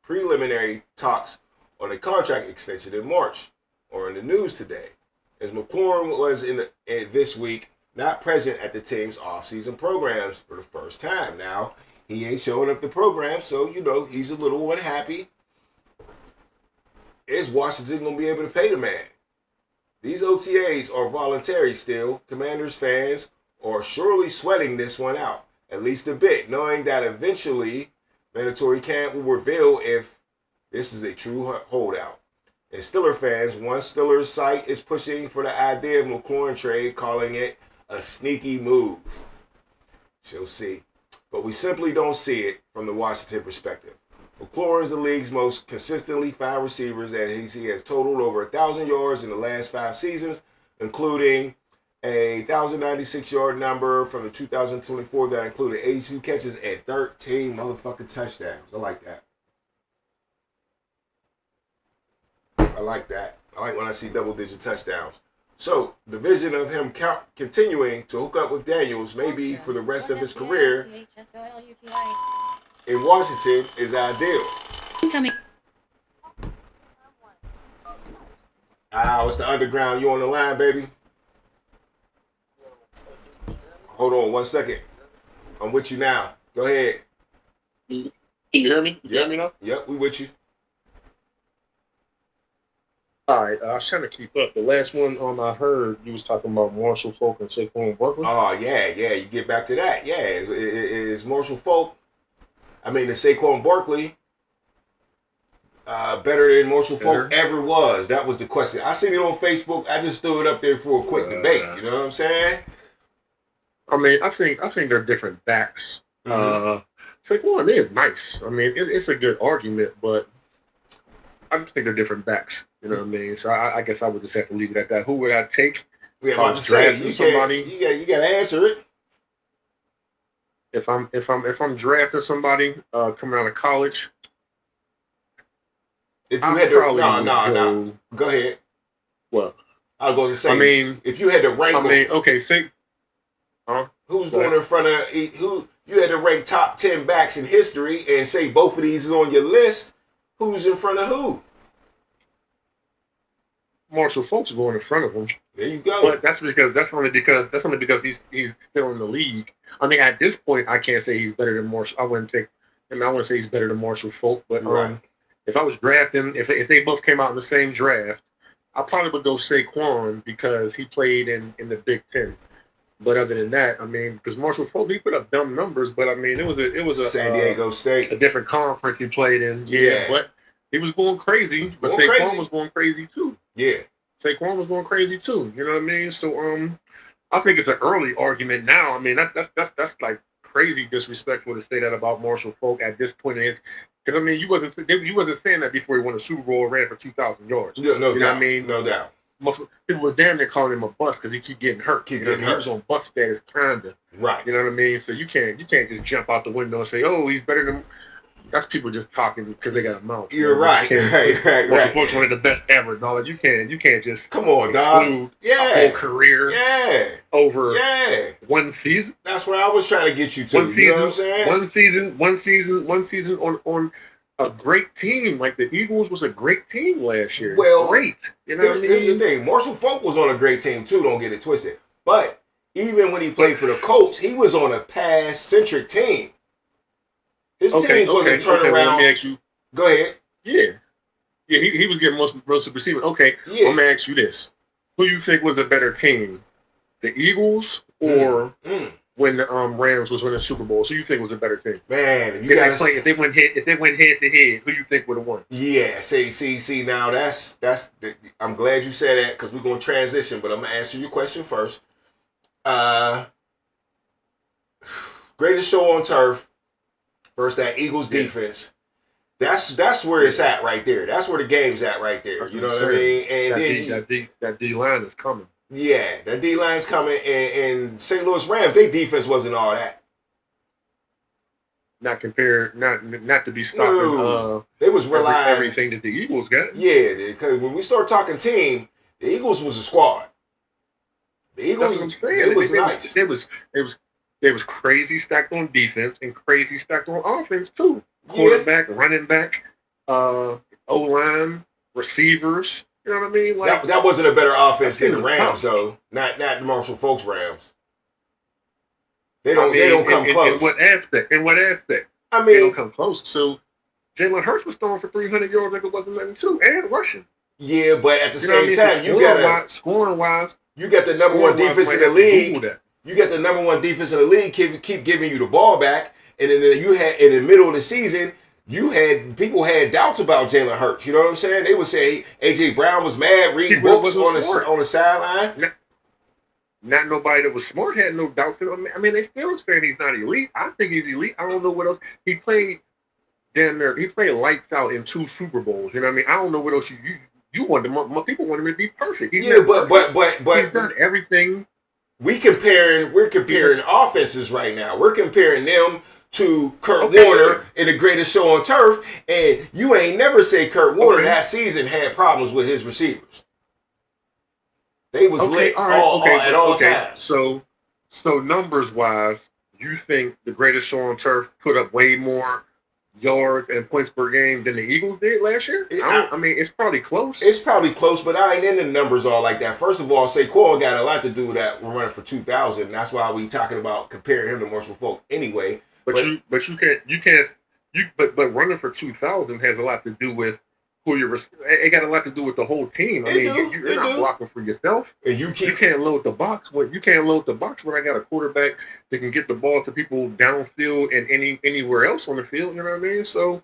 preliminary talks on a contract extension in March, or in the news today, as McLaurin was this week not present at the team's offseason programs for the first time. Now, he ain't showing up the program, so, he's a little unhappy. Is Washington going to be able to pay the man? These OTAs are voluntary still. Commanders fans are surely sweating this one out, at least a bit, knowing that eventually mandatory camp will reveal if this is a true holdout. And Steeler fans, one Steelers site is pushing for the idea of McLaurin trade, calling it a sneaky move. She'll see. But we simply don't see it from the Washington perspective. McLaurin is the league's most consistently found receivers, as he has totaled over 1,000 yards in the last 5 seasons, including a 1,096-yard number from the 2024 that included 82 catches and 13 motherfucking touchdowns. I like that. I like that. I like when I see double-digit touchdowns. So, the vision of him continuing to hook up with Daniels, maybe for the rest of his career in Washington, is ideal. Coming. It's the underground. You on the line, baby? Hold on 1 second. I'm with you now. Go ahead. Can you hear me? You hear me now? Yep, we with you. All right, I was trying to keep up. The last one I heard, you was talking about Marshall Falk and Saquon Barkley. Oh, yeah. You get back to that. Yeah, is Marshall Falk, the Saquon Barkley, better than Marshall Falk ever was? That was the question. I seen it on Facebook. I just threw it up there for a quick debate. You know what I'm saying? I think they're different backs. Saquon is nice. It's a good argument, but I just think they're different backs. You know what I mean? So I guess I would just have to leave it at that. Who would I take? Yeah, I'm about to say you got to answer it. If I'm drafting somebody coming out of college, if you had to, no, go ahead. Well, I was going to say, if you had to rank them, okay, think. Who's going in front of who? You had to rank top 10 backs in history and say both of these is on your list. Who's in front of who? Marshall Fultz going in front of him. There you go. But that's only because he's still in the league. I mean, at this point, I can't say he's better than Marshall. I wouldn't say he's better than Marshall Fultz. But Right. if I was drafting, if they both came out in the same draft, I probably would go Saquon because he played in the Big Ten. But other than that, I mean, because Marshall Fultz, he put up dumb numbers, but I mean, it was a San Diego State. a different conference he played in. Yeah. But he was going crazy. But Going Saquon crazy. was going crazy too. Yeah. Saquon was going crazy too. You know what I mean? So I think it's an early argument now. I mean, that's like crazy disrespectful to say that about Marshall Fultz at this point in his. Because I mean, you wasn't saying that before he won a Super Bowl and ran for 2,000 yards. No you know doubt. what I mean? No doubt. People was damn near calling him a bust because he keep getting hurt. Keep You know what getting I mean? hurt. He was on bust status, kinda. Right. You know what I mean? So you can't just jump out the window and say, "Oh, he's better than." That's people just talking because they got a mouth. You're right. You can't- Right. Fultz one of the best ever, dog. You can't just Come on, dog. exclude a Yeah. whole career Yeah. over Yeah. one season. That's where I was trying to get you to. One You know what I'm season, saying? one season on a great team. Like the Eagles was a great team last year. Well, great. You know what I Here's the mean? thing. Marshall Falk was on a great team too. Don't get it twisted. But even when he played for the Colts, he was on a pass-centric team. His teams wasn't turning well, around. let me ask you. Go ahead. Yeah. He was getting most of the receivers. Okay, Yeah. I'm gonna ask you this: who you think was a better team, the Eagles or when the Rams was winning the Super Bowl? So you think was a better team? Man, If they went head to head, who you think would have won? Yeah, see. Now that's. I'm glad you said that because we're gonna transition, but I'm gonna answer your question first. Greatest show on turf versus that Eagles defense. That's where it's at right there. That's where the game's at right there. That's You know what what I'm I mean? saying. And That D line is coming. yeah, that D line's coming. And St. Louis Rams, their defense wasn't all that. Not to be stopping. No, they was relying everything that the Eagles got. Yeah, because when we start talking team, the Eagles was a squad. The Eagles, That's what I'm saying. it was nice. They was crazy stacked on defense and crazy stacked on offense too. Quarterback, running back, O-line, receivers. You know what I mean? Like, that wasn't a better offense than the was Rams, tough. though. Not the Marshall Folks Rams. They don't come close. In what aspect? I They don't mean, come close. So Jalen Hurts was throwing for 300 yards like it wasn't nothing too, and rushing. yeah, but at the You know what same I time, mean? Scoring wise, you got the number one defense in the league. That. You got the number one defense in the league. Keep giving you the ball back, and then you had in the middle of the season. People had doubts about Jalen Hurts. You know what I'm saying? They would say A.J. Brown was mad reading books on the sideline. Not nobody that was smart had no doubt. I mean, they still saying he's not elite. I think he's elite. I don't know what else. He played damn near. He played lights out in 2 Super Bowls. You know what I mean? I don't know what else you want him. People want him to be perfect. He's he's done everything. We're comparing offenses right now. We're comparing them to Kurt Warner in the greatest show on turf, and you ain't never say Kurt Warner that season had problems with his receivers. They was lit at all times. So numbers wise, you think the greatest show on turf put up way more yards and points per game than the Eagles did last year? I mean, it's probably close. It's probably close, but I ain't in the numbers all like that. First of all, Saquon got a lot to do with that. We're running for 2,000. And that's why we talking about comparing him to Marshall Falk anyway. But running for 2,000 has a lot to do with who you're. It got a lot to do with the whole team. I mean, you're not blocking for yourself. And you can't load the box. You can't load the box when I got a quarterback that can get the ball to people downfield and anywhere else on the field. You know what I mean? So,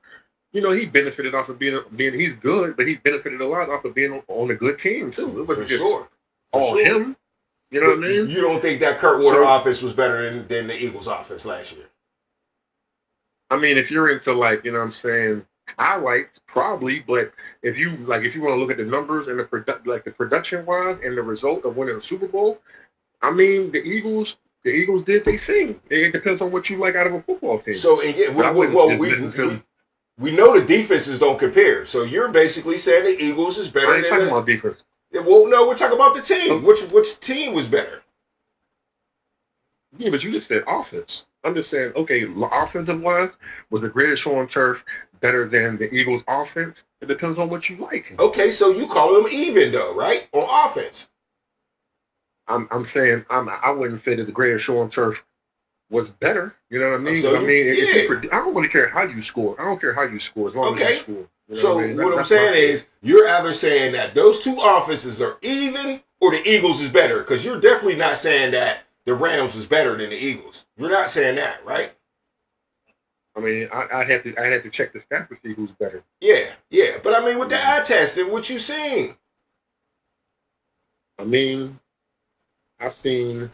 he benefited off of being. He's good, but he benefited a lot off of being on a good team too. It wasn't just all him. You know what I mean? You don't think that Kurt Warner offense was better than the Eagles offense last year? I mean, if you're into highlights, probably, but if you want to look at the numbers and the production wise and the result of winning a Super Bowl, I mean, the Eagles did their thing. It depends on what you like out of a football team. So we know the defenses don't compare. So you're basically saying the Eagles is better than talking about defense. Well, no, we're talking about the team. Which team was better? Yeah, but you just said offense. I'm just saying, okay, offensive wise, was the greatest show on turf better than the Eagles' offense? It depends on what you like. Okay, so you call them even though, right? On offense. I'm saying I wouldn't say that the greatest show on turf was better. You know what I mean? So 'Cause I you, mean, if you yeah. I don't really care how you score. I don't care how you score as long as you Okay. score. You know So what I mean? what I'm That's my saying thing. is, you're either saying that those two offenses are even, or the Eagles is better, because you're definitely not saying that the Rams was better than the Eagles. You're not saying that, right? I mean, I'd have to check the stats to see who's better. Yeah. But I mean, with the eye test and what you seen, I mean, I've seen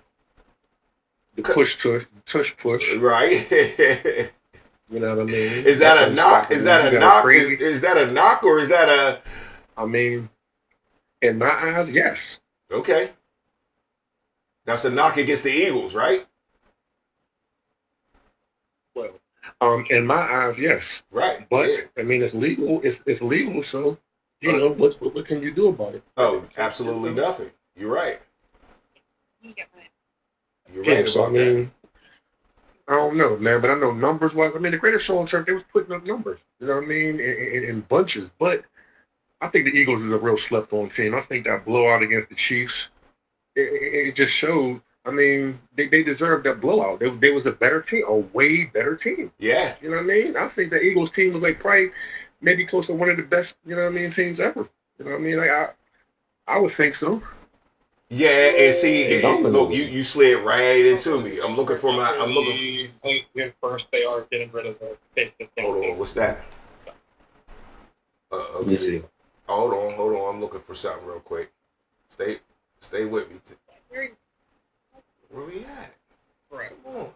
the push, right? you know what I mean? Is that That's a knock? Is unstoppable. that You a got knock? crazy. Is that a knock, or is that a I mean, in my eyes, yes. okay? That's a knock against the Eagles, right? Well, in my eyes, yes. Right. But Yeah. I mean, it's legal. It's legal. So you Uh, know what can you do about it? Oh, absolutely nothing. You're right. You're Yeah. right So I about that. mean, I don't know, man. But I know numbers wise. I mean, the greatest show on turf, they was putting up numbers. You know what I mean? In bunches. But I think the Eagles is a real slept on team. I think that blowout against the Chiefs, it just showed. I mean, they deserved that blowout. They was a better team, a way better team. Yeah. You know what I mean? I think the Eagles team was like probably maybe close to one of the best, you know what I mean, teams ever. You know what I mean? Like I would think so. Yeah, and see, They look, dominated. you slid right into me. I'm looking for my. I'm looking. I think first they are getting rid of the face to Hold on, what's that? Let me Okay. see. Hold on. I'm looking for something real quick. Stay with me. Where we at? Right. Come on.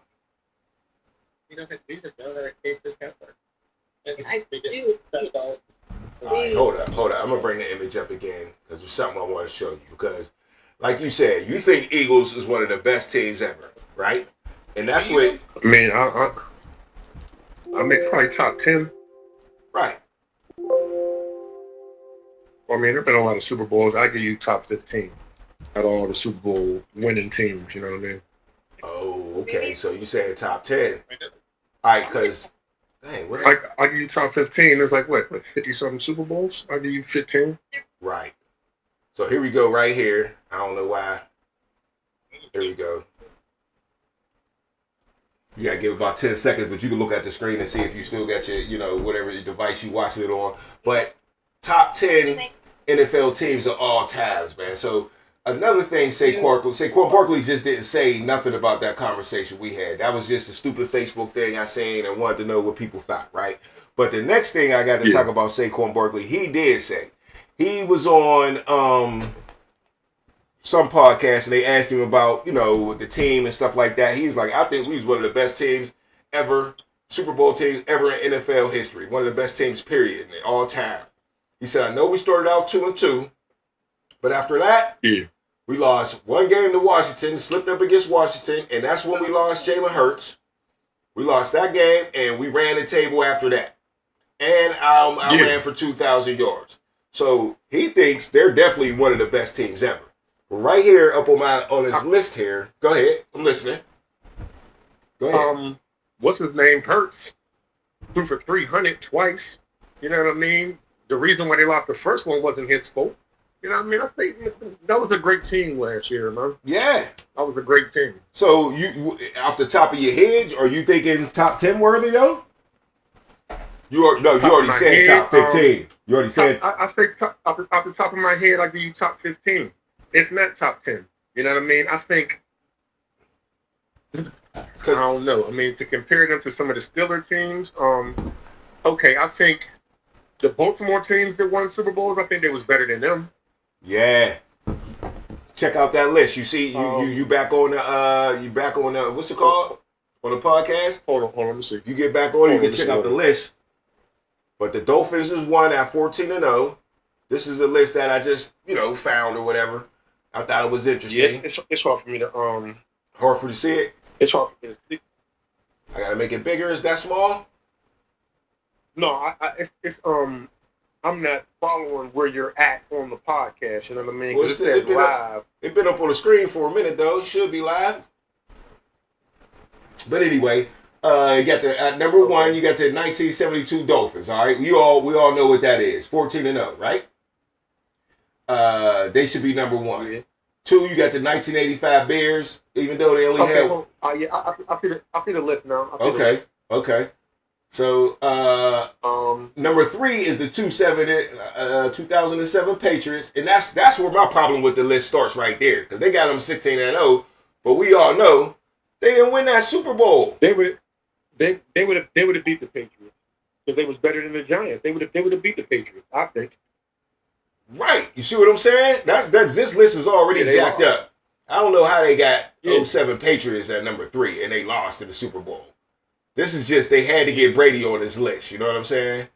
You know, these are better cases ever. I do. All right, hold up. I'm gonna bring the image up again because there's something I want to show you. Because, like you said, you think Eagles is one of the best teams ever, right? And that's what. I mean, I make probably top 10. Right. I mean, there've been a lot of Super Bowls. I give you top 15 out of all the Super Bowl winning teams. You know what I mean? Oh, okay. So you saying top 10? All right, because dang, what? I give you top 15. There's like what 50 something Super Bowls. I give you 15. Right. So here we go. Right here. I don't know why. Here we go. You gotta give about 10 seconds, but you can look at the screen and see if you still got your, whatever device you watching it on. But top 10 NFL teams of all times, man. So another thing, Saquon Barkley just didn't say nothing about that conversation we had. That was just a stupid Facebook thing I seen and wanted to know what people thought, right? But the next thing I got to talk about Saquon Barkley, he did say he was on some podcast and they asked him about, the team and stuff like that. He's like, I think we was one of the best teams ever, Super Bowl teams ever in NFL history. One of the best teams, period, in all time. He said, I know we started out 2-2, but after that, we lost one game to Washington, slipped up against Washington, and that's when we lost Jalen Hurts. We lost that game, and we ran the table after that. And I ran for 2,000 yards. So he thinks they're definitely one of the best teams ever. Right here, up on his list here. Go ahead, I'm listening. Go ahead. What's his name? Hurts threw for 300 twice. You know what I mean? The reason why they lost the first one wasn't his fault. You know what I mean? I think that was a great team last year, man. Yeah. That was a great team. So you, off the top of your head, are you thinking top 10 worthy though? You already said top 15. You already said. I think off the top of my head, I give you top 15. It's not top 10. You know what I mean? I think. I don't know. I mean, to compare them to some of the Steelers teams, okay, I think the Baltimore teams that won Super Bowls, I think they was better than them. Yeah. Check out that list. You see, you back on the what's it called on the podcast? Hold on, let me see. If you get back on, you can check out the list. But the Dolphins is one at 14-0. This is a list that I just found or whatever. I thought it was interesting. Yeah, it's hard for me to Hard for you to see it. It's hard for me to see. I gotta make it bigger. Is that small? No, it's I'm not following where you're at on the podcast. You know what I mean? Well, Because it says live. It's been up on the screen for a minute though. It should be live. But anyway, you got the at number one. You got the 1972 Dolphins. All right, we all know what that is. 14-0, right? They should be number one. Yeah. 2, you got the 1985 Bears, even though they only had. Well, yeah, I see the list now. Okay. So number 3 is the 2007 Patriots, and that's where my problem with the list starts right there, because they got them 16-0, but we all know they didn't win that Super Bowl. They would have beat the Patriots because they was better than the Giants. They would have beat the Patriots, I think. Right. You see what I'm saying? That's this list is already jacked up. I don't know how they got 07 Patriots at number 3 and they lost in the Super Bowl. This is just they had to get Brady on this list. You know what I'm saying?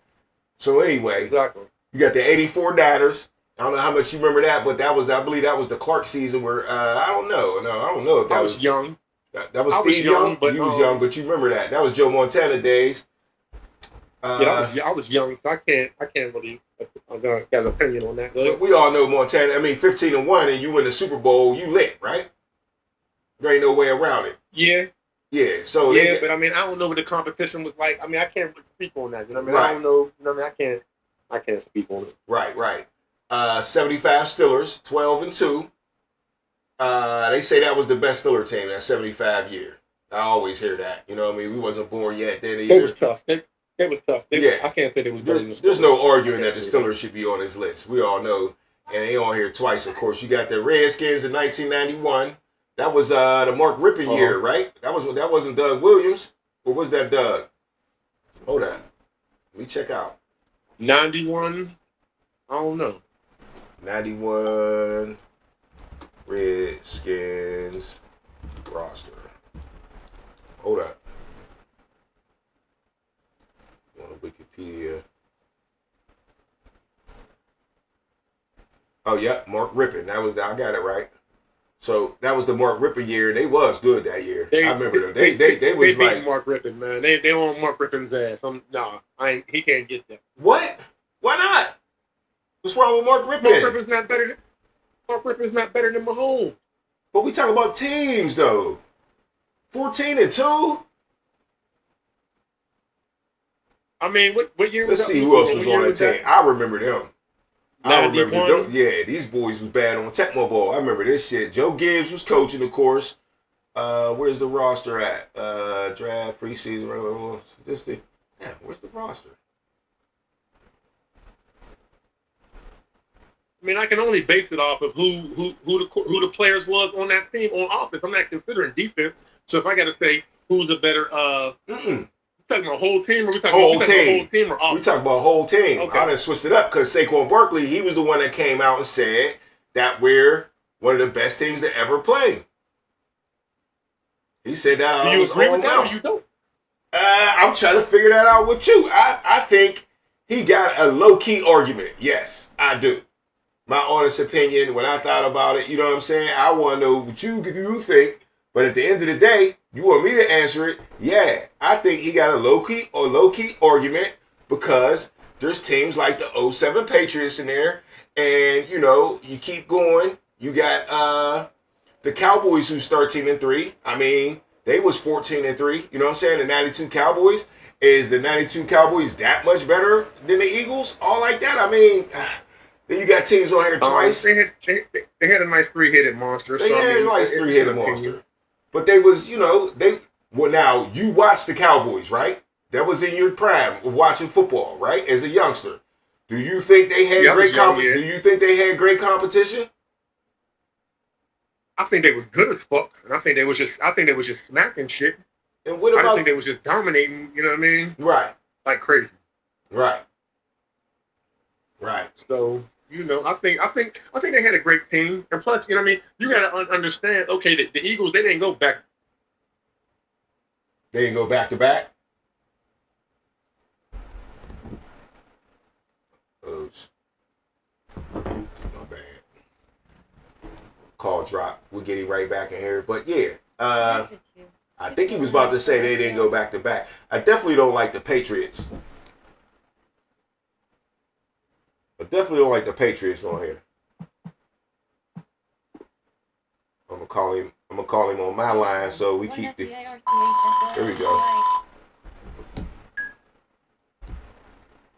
So anyway, exactly. You got the 84 Niners. I don't know how much you remember that, but I believe that was the Clark season where I don't know. No, I don't know if that was young. That was Steve Young. But you was young, but you remember that. That was Joe Montana days. I was young, so I can't really. I got an opinion on that. But we all know Montana. I mean, 15-1, and you win the Super Bowl, you lit, right? There ain't no way around it. Yeah. Yeah. So but I mean, I don't know what the competition was like. I mean, I can't really speak on that. You know what I mean? Right. I don't know. You know what I mean? I can't speak on it. Right. 75 Steelers, 12-2. They say that was the best Steeler team that 75 year. I always hear that. You know what I mean? We wasn't born yet then either. It was tough. It was tough. I can't say they was better than the Steelers. There's no arguing that the Steelers should be on this list. We all know. And they on here twice, of course. You got the Redskins in 1991. That was the Mark Rippon year, right? That wasn't Doug Williams. Or was that Doug? Hold on. Let me check out. 91. I don't know. 91 Redskins roster. Hold up. On Wikipedia. Oh yeah, Mark Rippon. I got it right. So that was the Mark Rippon year. They was good that year. I remember them. They was like Mark Rippon, man. They on Mark Rippon's ass. He can't get that. What? Why not? What's wrong with Mark Rippon? Mark Rippon's not better than Mahomes. But we talk about teams though. 14-2. I mean, what year was Let's that? see who else was on that team. I remember them. I remember 91? them. Yeah, these boys was bad on Tecmo Bowl. I remember this shit. Joe Gibbs was coaching, of course. Where's the roster at? Draft, preseason, regular statistic. Yeah, where's the roster? I mean, I can only base it off of who the players was on that team on offense. I'm not considering defense. So if I got to say who's a better, we talking about whole team, or we talking about whole team or offense? We talking about whole team. Okay. I done switched it up because Saquon Barkley, he was the one that came out and said that we're one of the best teams to ever play. He said that out of his own mouth. You don't? I'm trying to figure that out with you. I think he got a low-key argument. Yes, I do. My honest opinion, when I thought about it, you know what I'm saying? I want to know what you think. But at the end of the day, you want me to answer it? Yeah, I think he got a low-key argument because there's teams like the 07 Patriots in there. And, you know, you keep going. You got the Cowboys who's 13-3. I mean, they was 14-3. You know what I'm saying? The 92 Cowboys. Is the 92 Cowboys that much better than the Eagles? All like that? I mean, then you got teams on here twice. They had a nice three-headed monster. They had a nice three-headed monster. But they was, you know, now you watched the Cowboys, right? That was in your prime of watching football, right? As a youngster. Do you think they had Do you think they had great competition? I think they were good as fuck. And I think they was just smacking shit. And what about I think they was just dominating, you know what I mean? Right. Like crazy. Right. So, you know, I think they had a great team. And plus, you know what I mean? You got to understand, okay, the Eagles, they didn't go back. They didn't go back to back? Oh, my bad. Call drop. We'll get him right back in here. But yeah, I think he was about to say they didn't go back to back. I definitely don't like the Patriots. on here. I'm going to call him I'm gonna call him on my line so we keep the. There we go.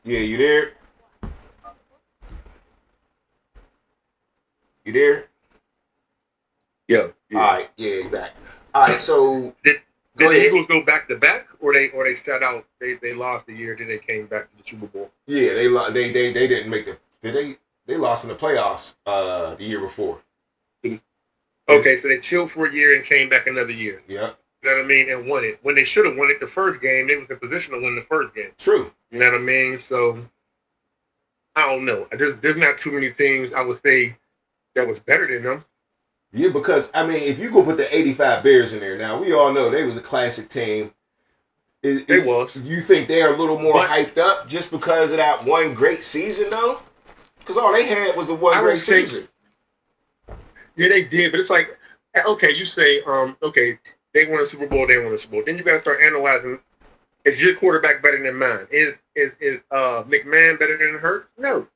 Yeah, you there? You there? Yeah. All right. Yeah, you back. All right. So Did go the ahead. Eagles go back to back, or they shut out? They lost the year, then they came back to the Super Bowl. Yeah, they didn't make the. Did they? They lost in the playoffs the year before. Okay, so they chilled for a year and came back another year. Yeah. You know what I mean? And won it. When they should have won it the first game, they was in position to win the first game. True. You know what I mean? So I don't know. There's not too many things I would say that was better than them. Yeah, because I mean, if you go put the '85 Bears in there, now we all know they was a classic team. They was. You think they're a little more hyped up just because of that one great season, though? Because all they had was the one great season. Yeah, they did, but it's like, okay, you say, okay, they won a Super Bowl, they won a Super Bowl. Then you got to start analyzing: is your quarterback better than mine? Is McMahon better than Hurts? No.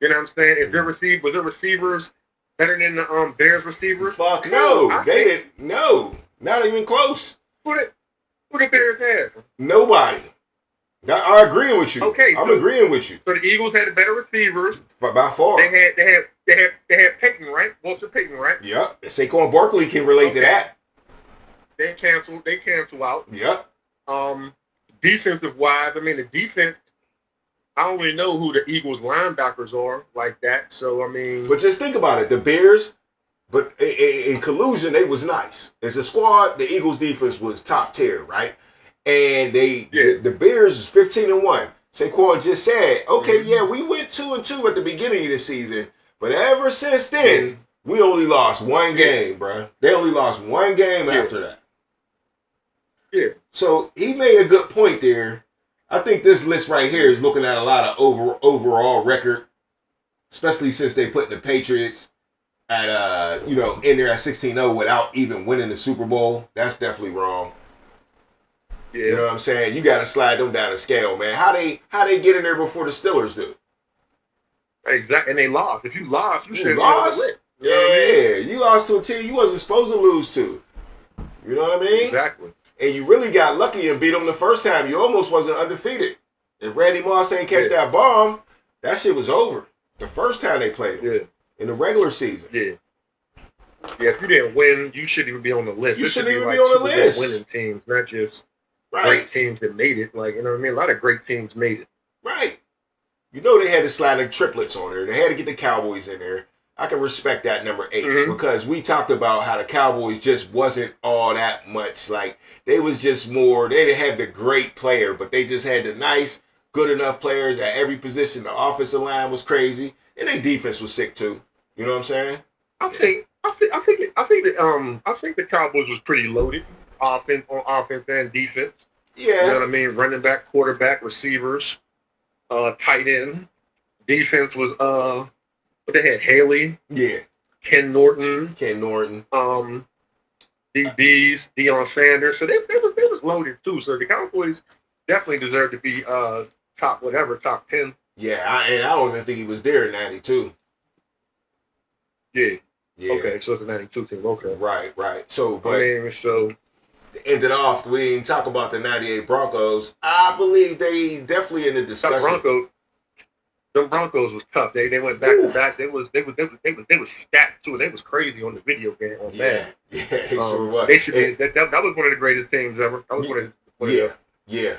You know what I'm saying? Is their receivers better than the Bears receivers? Fuck no, they didn't. No, not even close. Who the Bears have? Nobody. I'm agreeing with you. Okay, I'm agreeing with you. So the Eagles had the better receivers. By far. They had Peyton, right? Walter Peyton, right? Yep. Saquon Barkley can relate to that. They cancel out. Yep. Defensive wise, I mean the defense. I don't really know who the Eagles linebackers are like that. So I mean, but just think about it. The Bears, but in collusion, they was nice. As a squad, the Eagles defense was top tier, right? And the Bears is 15-1. Saquon just said, okay, yeah, we went 2-2 at the beginning of the season, but ever since then, we only lost one game, bro. They only lost one game after that. Yeah. So he made a good point there. I think this list right here is looking at a lot of overall record, especially since they put the Patriots at in there at 16-0 without even winning the Super Bowl. That's definitely wrong. Yeah. You know what I'm saying? You got to slide them down the scale, man. How they get in there before the Steelers do? Exactly, and they lost. If you lost, you should lost. have Yeah, I mean? You lost to a team you wasn't supposed to lose to. You know what I mean? Exactly. And you really got lucky and beat them the first time. You almost wasn't undefeated. If Randy Moss ain't catch that bomb, that shit was over. The first time they played him in the regular season. Yeah. Yeah, if you didn't win, you shouldn't even be on the list. You shouldn't even be on the list. Winning teams, not just great teams that made it. Like, you know what I mean? A lot of great teams made it. Right. You know they had to slide the triplets on there. They had to get the Cowboys in there. I can respect that number 8 because we talked about how the Cowboys just wasn't all that much. Like, they was just more, they didn't have the great player, but they just had the nice, good enough players at every position. The offensive line was crazy, and their defense was sick too. You know what I'm saying? I think the Cowboys was pretty loaded, on offense and defense. Yeah. You know what I mean? Running back, quarterback, receivers, tight end. Defense was but they had Haley. Yeah. Ken Norton. DBs, Deion Sanders. So they was loaded too. So the Cowboys definitely deserve to be top 10. Yeah, and I don't even think he was there in '92. Yeah. Yeah. Okay, so it's a '92 team. Okay. Right. So, but to end it off, we didn't talk about the '98 Broncos. I believe they definitely in the discussion. The Broncos was tough. They went back to back. They was stacked too. They was crazy on the video game on that. Yeah, they sure was. They should be. That was one of the greatest teams ever. That was Yeah.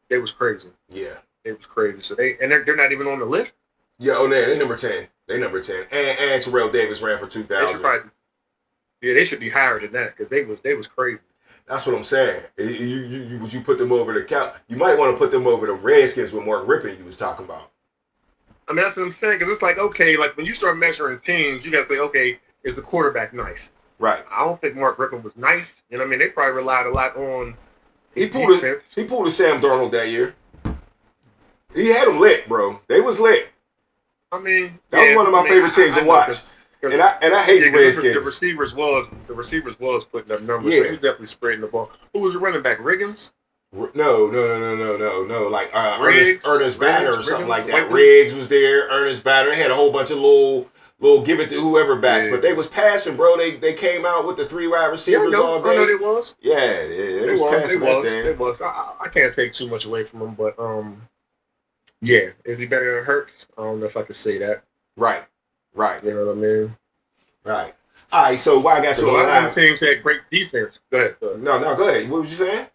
They was crazy. Yeah. It was crazy. So they're not even on the list. Yeah, they're number 10. They number 10. And Terrell Davis ran for 2,000. They should be higher than that because they was crazy. That's what I'm saying. Would you put them over the Cow? You might want to put them over the Redskins with Mark Rippon you was talking about. I mean, that's what I'm saying, because it's like, okay, like when you start measuring teams, you got to say, okay, is the quarterback nice? Right. I don't think Mark Rippon was nice. You know what I mean? They probably relied a lot on He pulled a Sam Darnold that year. He had them lit, bro. They was lit. I mean, that was one of my favorite teams to watch. And I hate the Redskins. The receivers was putting up numbers. Yeah. So he was definitely spreading the ball. Who was the running back? Riggins? No. Like Ernest Banner or something like that. Riggs was there. Ernest Banner. They had a whole bunch of little little give it to whoever backs. Yeah. But they was passing, bro. They came out with the 3 wide receivers all day. I know they was. Yeah, they was passing that thing. They was. I can't take too much away from them, but yeah, is he better than Hurts? I don't know if I could say that. Right. You know what I mean? Right. All right, so why I got you A on lot the line? of them teams had great defense. Go ahead. No, go ahead. What was you saying?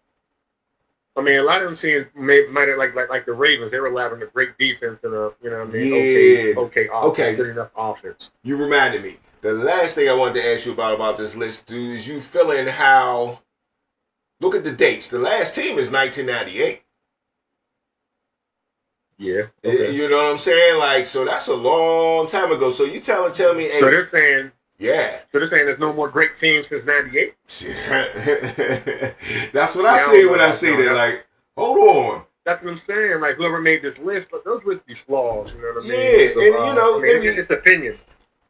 I mean, a lot of them teams might have like the Ravens. They were allowing a great defense and a okay offense, Okay. good enough offense. You reminded me. The last thing I wanted to ask you about this list, dude, is you feeling how? Look at the dates. The last team is 1998. Yeah. Okay. You know what I'm saying? Like, so that's a long time ago. So you tell me, hey, So they're saying. yeah. So they're saying there's no more great teams since '98. That's what I see when I see that. Like, hold on. That's what I'm saying. Like whoever made this list, but those lists be flaws. You know what I mean? Yeah, So, and you know, it's opinion.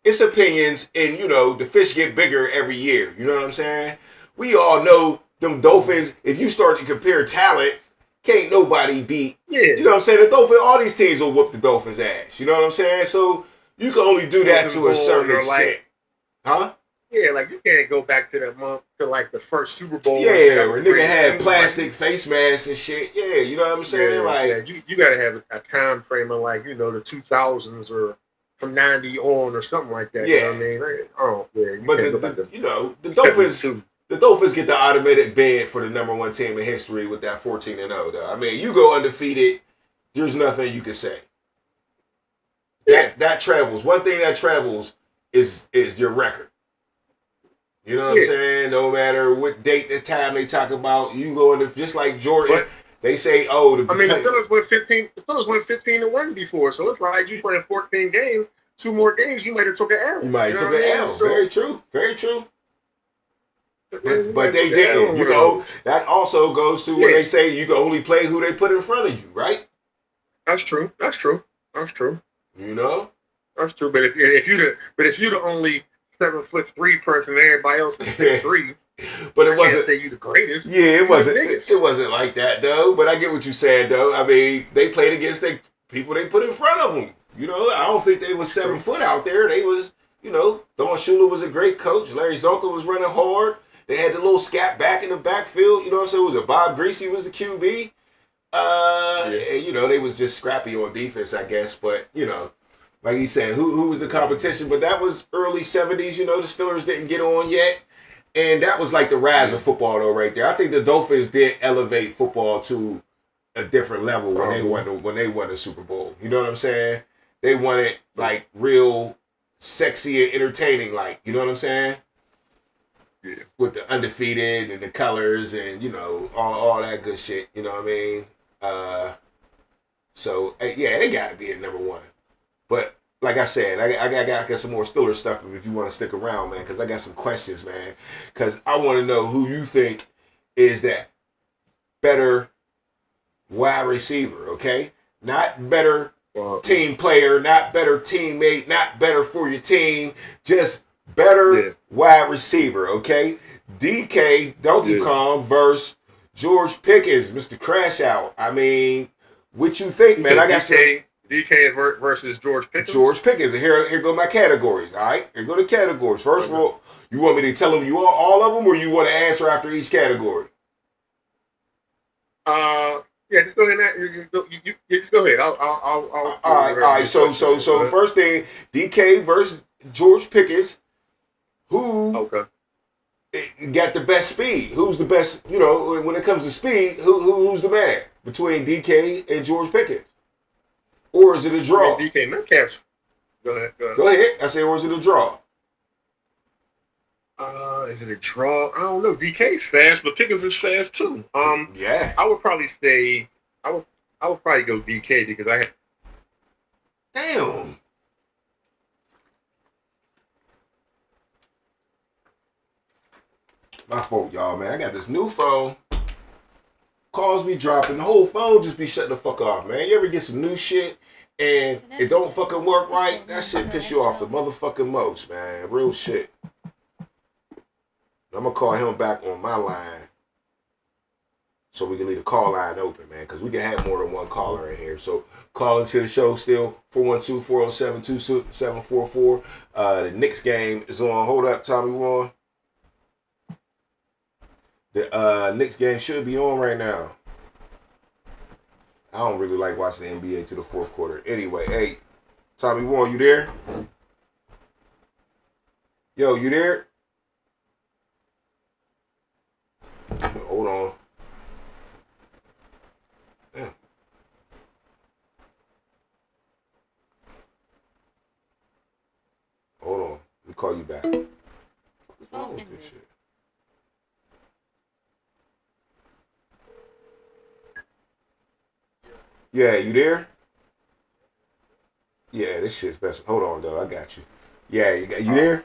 It's opinions, and you know, the fish get bigger every year. You know what I'm saying? We all know them Dolphins. If you start to compare talent, can't nobody beat. Yeah. You know what I'm saying? The Dolphins, all these teams will whoop the Dolphins' ass. You know what I'm saying? So you can only do that to a certain extent. Huh? Yeah, like you can't go back to that month to like the first Super Bowl. Yeah, where nigga had plastic face masks and shit. Yeah, you know what I'm saying? You gotta have a time frame of like, you know, the 2000s or from 90 on or something like that. Yeah. You know what I mean? But the Dolphins get the automatic bid for the #1 team in history with that 14-0 though. I mean, you go undefeated, there's nothing you can say. Yeah. That travels. One thing that travels is your record. You know what I'm saying? No matter what date, the time they talk about, you go into just like Jordan. But, they say, the Steelers went 15. The Steelers went 15-1 before, so it's like you playing 14 games, 2 more games, you might have took an L. You might have took an L. So, very true. But they didn't. You know, that also goes to when they say you can only play who they put in front of you, right? That's true. You know, that's true. But if you're the only 7'3" person, and everybody else is 6'3", but it wasn't. I can't say you the greatest. Yeah, it wasn't. It wasn't like that though. But I get what you said though. I mean, they played against the people they put in front of them. You know, I don't think they was 7 foot out there. They was, you know, Don Shula was a great coach. Larry Zonka was running hard. They had the little scat back in the backfield. You know what I'm saying? It was a Bob Greasy was the QB. And, you know, they was just scrappy on defense, I guess. But, you know, like you said, who was the competition? But that was early 70s. You know, the Steelers didn't get on yet. And that was like the rise of football, though, right there. I think the Dolphins did elevate football to a different level when they won the Super Bowl. You know what I'm saying? They won it like real sexy and entertaining, like, you know what I'm saying? Yeah. With the undefeated and the colors and, you know, all that good shit. You know what I mean? So yeah, they got to be at #1. But like I said, I got some more Steelers stuff if you want to stick around, man, because I got some questions, man. Because I want to know who you think is that better wide receiver, okay? Not better team player, not better teammate, not better for your team, just better wide receiver, okay? DK, Donkey Kong versus George Pickens, Mr. Crash Out. I mean, what you think, man? I got DK versus George Pickens. George Pickens. And here go my categories. All right, here go the categories. First of all, you want me to tell them you all of them, or you want to answer after each category? Yeah, just go ahead. You just go ahead. I'll all right. So first thing, DK versus George Pickens. Who got the best speed? Who's the best? You know, when it comes to speed, who's the man between DK and George Pickens? Or is it a draw? DK Metcalf. Go ahead. I say, or is it a draw? Is it a draw? I don't know. DK's fast, but Pickens is fast too. Yeah. I would probably say I would probably go DK because I had. Damn. My fault, y'all, man. I got this new phone. Calls be dropping. The whole phone just be shutting the fuck off, man. You ever get some new shit and it don't fucking work right? That shit piss you off the motherfucking most, man. Real shit. I'm gonna call him back on my line so we can leave the call line open, man, because we can have more than one caller in here. So call into the show still, 412-407-2744. The Knicks game is on. Hold up, Tommy Warren. The Knicks game should be on right now. I don't really like watching the NBA to the fourth quarter. Anyway, hey, Tommy Warren, you there? Yo, you there? Hold on. Damn. Hold on. Let me call you back. What's wrong with this shit? Yeah, you there? Yeah, this shit's best. Hold on, though. I got you. Yeah, you there?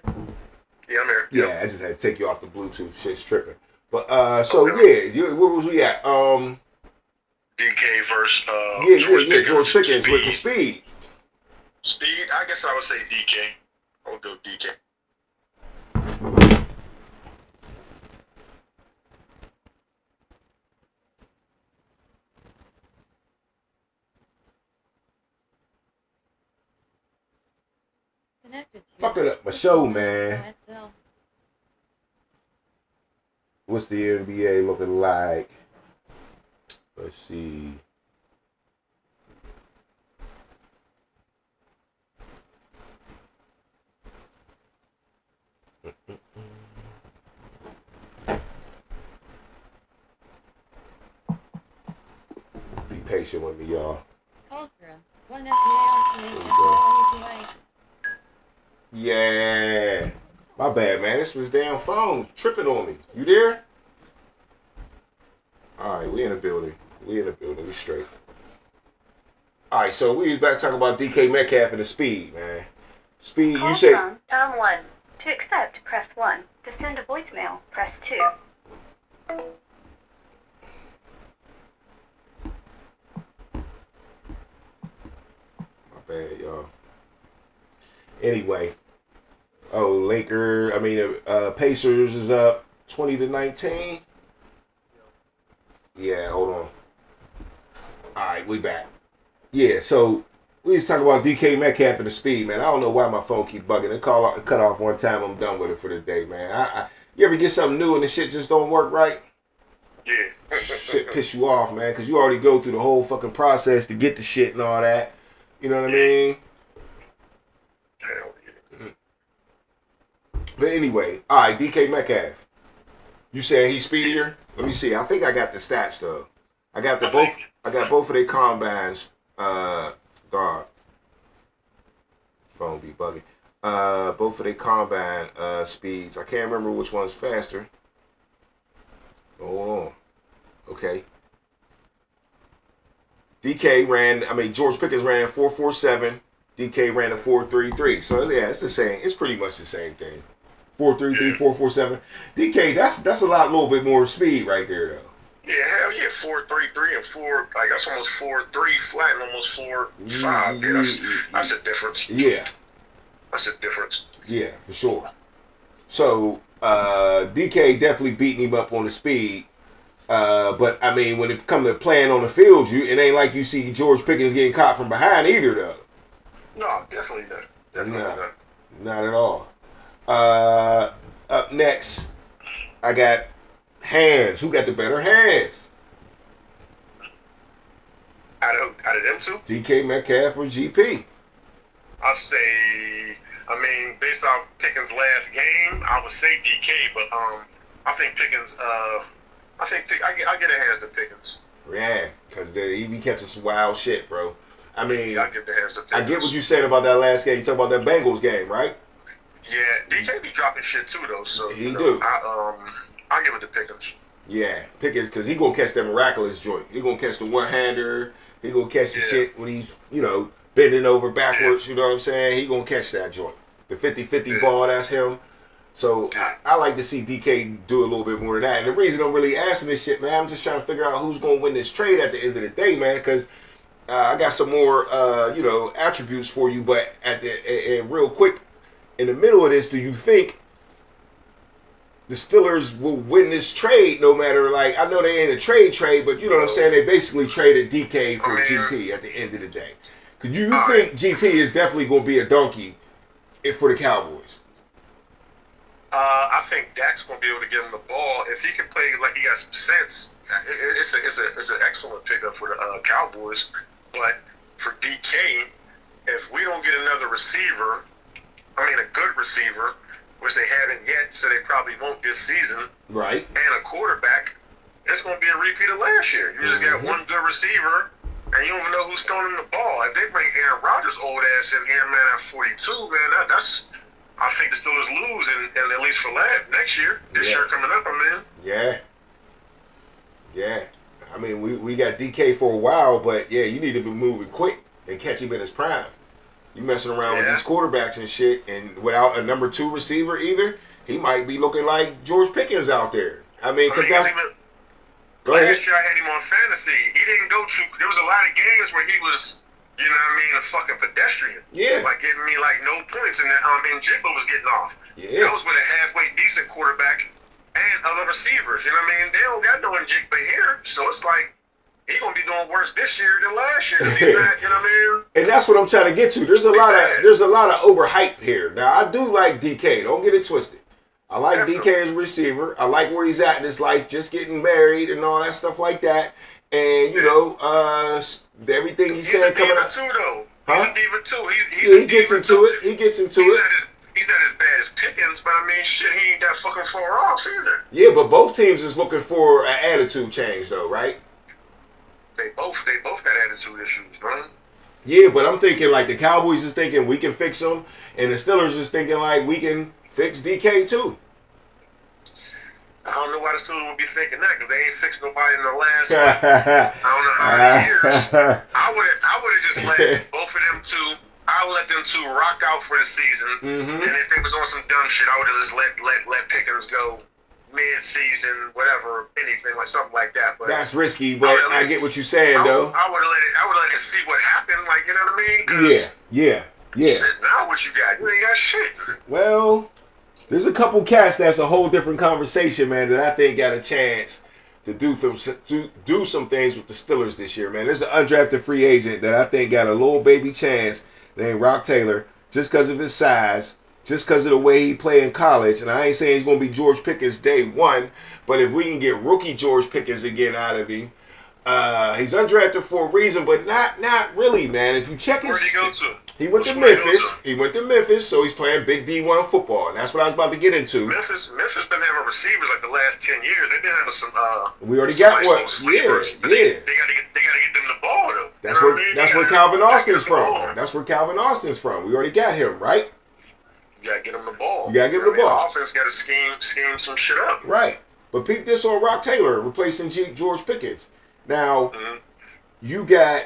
Yeah, I'm here. Yeah, I just had to take you off the Bluetooth. Shit's tripping. But so okay. Yeah, where was we at? DK versus George Pickens with the speed. Speed. I guess I would say DK. I'll go DK. Fucking up my show, man. What's the NBA looking like? Let's see. Be patient with me, y'all. Yeah. My bad, man. This was damn phone tripping on me. You there? All right, we in the building. We straight. All right, so we was back talking about DK Metcalf and the speed, man. Speed, Call you say... from Tom 1. To accept, press 1. To send a voicemail, press 2. My bad, y'all. Anyway. Pacers is up 20-19. Yeah, hold on. All right, we back. Yeah, so we just talking about DK Metcalf and the speed, man. I don't know why my phone keep bugging. It cut off one time. I'm done with it for the day, man. You ever get something new and the shit just don't work right? Yeah. Shit piss you off, man, because you already go through the whole fucking process to get the shit and all that. You know what I mean? Hell yeah. But anyway, all right, DK Metcalf. You saying he's speedier? Let me see. I think I got the stats though. I got both of their combines. Dog. Phone be bugging. Both of their combine speeds. I can't remember which one's faster. Hold on. Okay. George Pickens ran a 4.47. DK ran a 4.33. So yeah, it's the same. It's pretty much the same thing. 4.33, 4.47. DK, that's a little bit more speed right there though. Yeah, hell yeah, 4.33 and 4. Like that's almost 4.3 flat and almost 4.5. Yeah, that's a difference. Yeah, that's a difference. Yeah, for sure. So DK definitely beating him up on the speed. But I mean, when it comes to playing on the field, it ain't like you see George Pickens getting caught from behind either, though. No, definitely not. Definitely not. Not at all. Up next, I got hands. Who got the better hands? Out of them two? DK Metcalf or GP? I'll say, based off Pickens' last game, I would say DK, but I think Pickens, I get a hands to Pickens. Yeah, because he be catching some wild shit, bro. I mean, I give the hands to Pickens. I get what you said about that last game. You talk about that Bengals game, right? Yeah, DJ be dropping shit too, though. So he do. I give it to Pickens. Yeah, Pickens, because he gonna catch that miraculous joint. He gonna catch the one-hander. He gonna catch the shit when he's, bending over backwards. You know what I'm saying? He gonna catch that joint. The 50-50 ball, that's him. So I like to see DK do a little bit more of that. And the reason I'm really asking this shit, man, I'm just trying to figure out who's gonna win this trade at the end of the day, man, because I got some more, attributes for you. But real quick, in the middle of this, do you think the Steelers will win this trade no matter, like, I know they ain't a trade, but you know what I'm saying? They basically traded DK for GP at the end of the day. Because you think GP is definitely going to be a donkey for the Cowboys? I think Dak's going to be able to get him the ball. If he can play like he got some sense, it's an excellent pickup for the Cowboys. But for DK, if we don't get another receiver, a good receiver, which they haven't yet, so they probably won't this season, right? And a quarterback, it's going to be a repeat of last year. You just got one good receiver, and you don't even know who's throwing him the ball. If they bring Aaron Rodgers' old ass in here, man, at 42, man, that's I think the Steelers lose, and at least for next year, this year coming up, Yeah. I mean, we got DK for a while, but yeah, you need to be moving quick and catch him in his prime. You messing around with these quarterbacks and shit, and without a number 2 receiver either, he might be looking like George Pickens out there. I mean, because that's. Last year I had him on fantasy. He didn't go to. There was a lot of games where he was, you know what I mean, a fucking pedestrian. Yeah. Like getting me like no points, and Jigba was getting off. Yeah. That was with a halfway decent quarterback and other receivers. You know what I mean? They don't got no Jigba here, so it's like. He's gonna be doing worse this year than last year. He's not, you know what I mean? And that's what I'm trying to get to. There's a lot of overhype here. Now I do like DK. Don't get it twisted. I like DK as a receiver. I like where he's at in his life, just getting married and all that stuff like that. And you know, everything he's saying coming out. Too, though. He's a diva too. He gets into it. He gets into it. He's not as bad as Pickens, but I mean, shit, he ain't that fucking far off either. Yeah, but both teams is looking for an attitude change, though, right? They both got attitude issues, man. Yeah, but I'm thinking like the Cowboys is thinking we can fix them, and the Steelers is thinking like we can fix DK too. I don't know why the Steelers would be thinking that because they ain't fixed nobody in the last I don't know how many years. I would have just let both of them two. I would let them two rock out for the season, and if they was on some dumb shit, I would have just let Pickens go. Mid-season, whatever, anything like something like that. But that's risky. But I get what you're saying, though. I would have let it see what happened. Like, you know what I mean? Yeah. Shit, now what you got? You ain't got shit. Well, there's a couple cats that's a whole different conversation, man. That I think got a chance to do some things with the Steelers this year, man. There's an undrafted free agent that I think got a little baby chance named Rock Taylor, just because of his size. Just because of the way he played in college. And I ain't saying he's going to be George Pickens day one, but if we can get rookie George Pickens again out of him, he's undrafted for a reason, but not really, man. If you check his... Where'd he go to? He went to Memphis. He went to Memphis, so he's playing big D1 football, and that's what I was about to get into. Memphis been having receivers like the last 10 years. They've been having some... we already got one. Yeah. They gotta get them the ball, though. That's where Calvin Austin's from. That's where Calvin Austin's from. We already got him, right? You gotta get him the ball. You gotta get him the ball. The offense gotta scheme some shit up. Right. But peep this on Rock Taylor replacing George Pickens. Now, you got,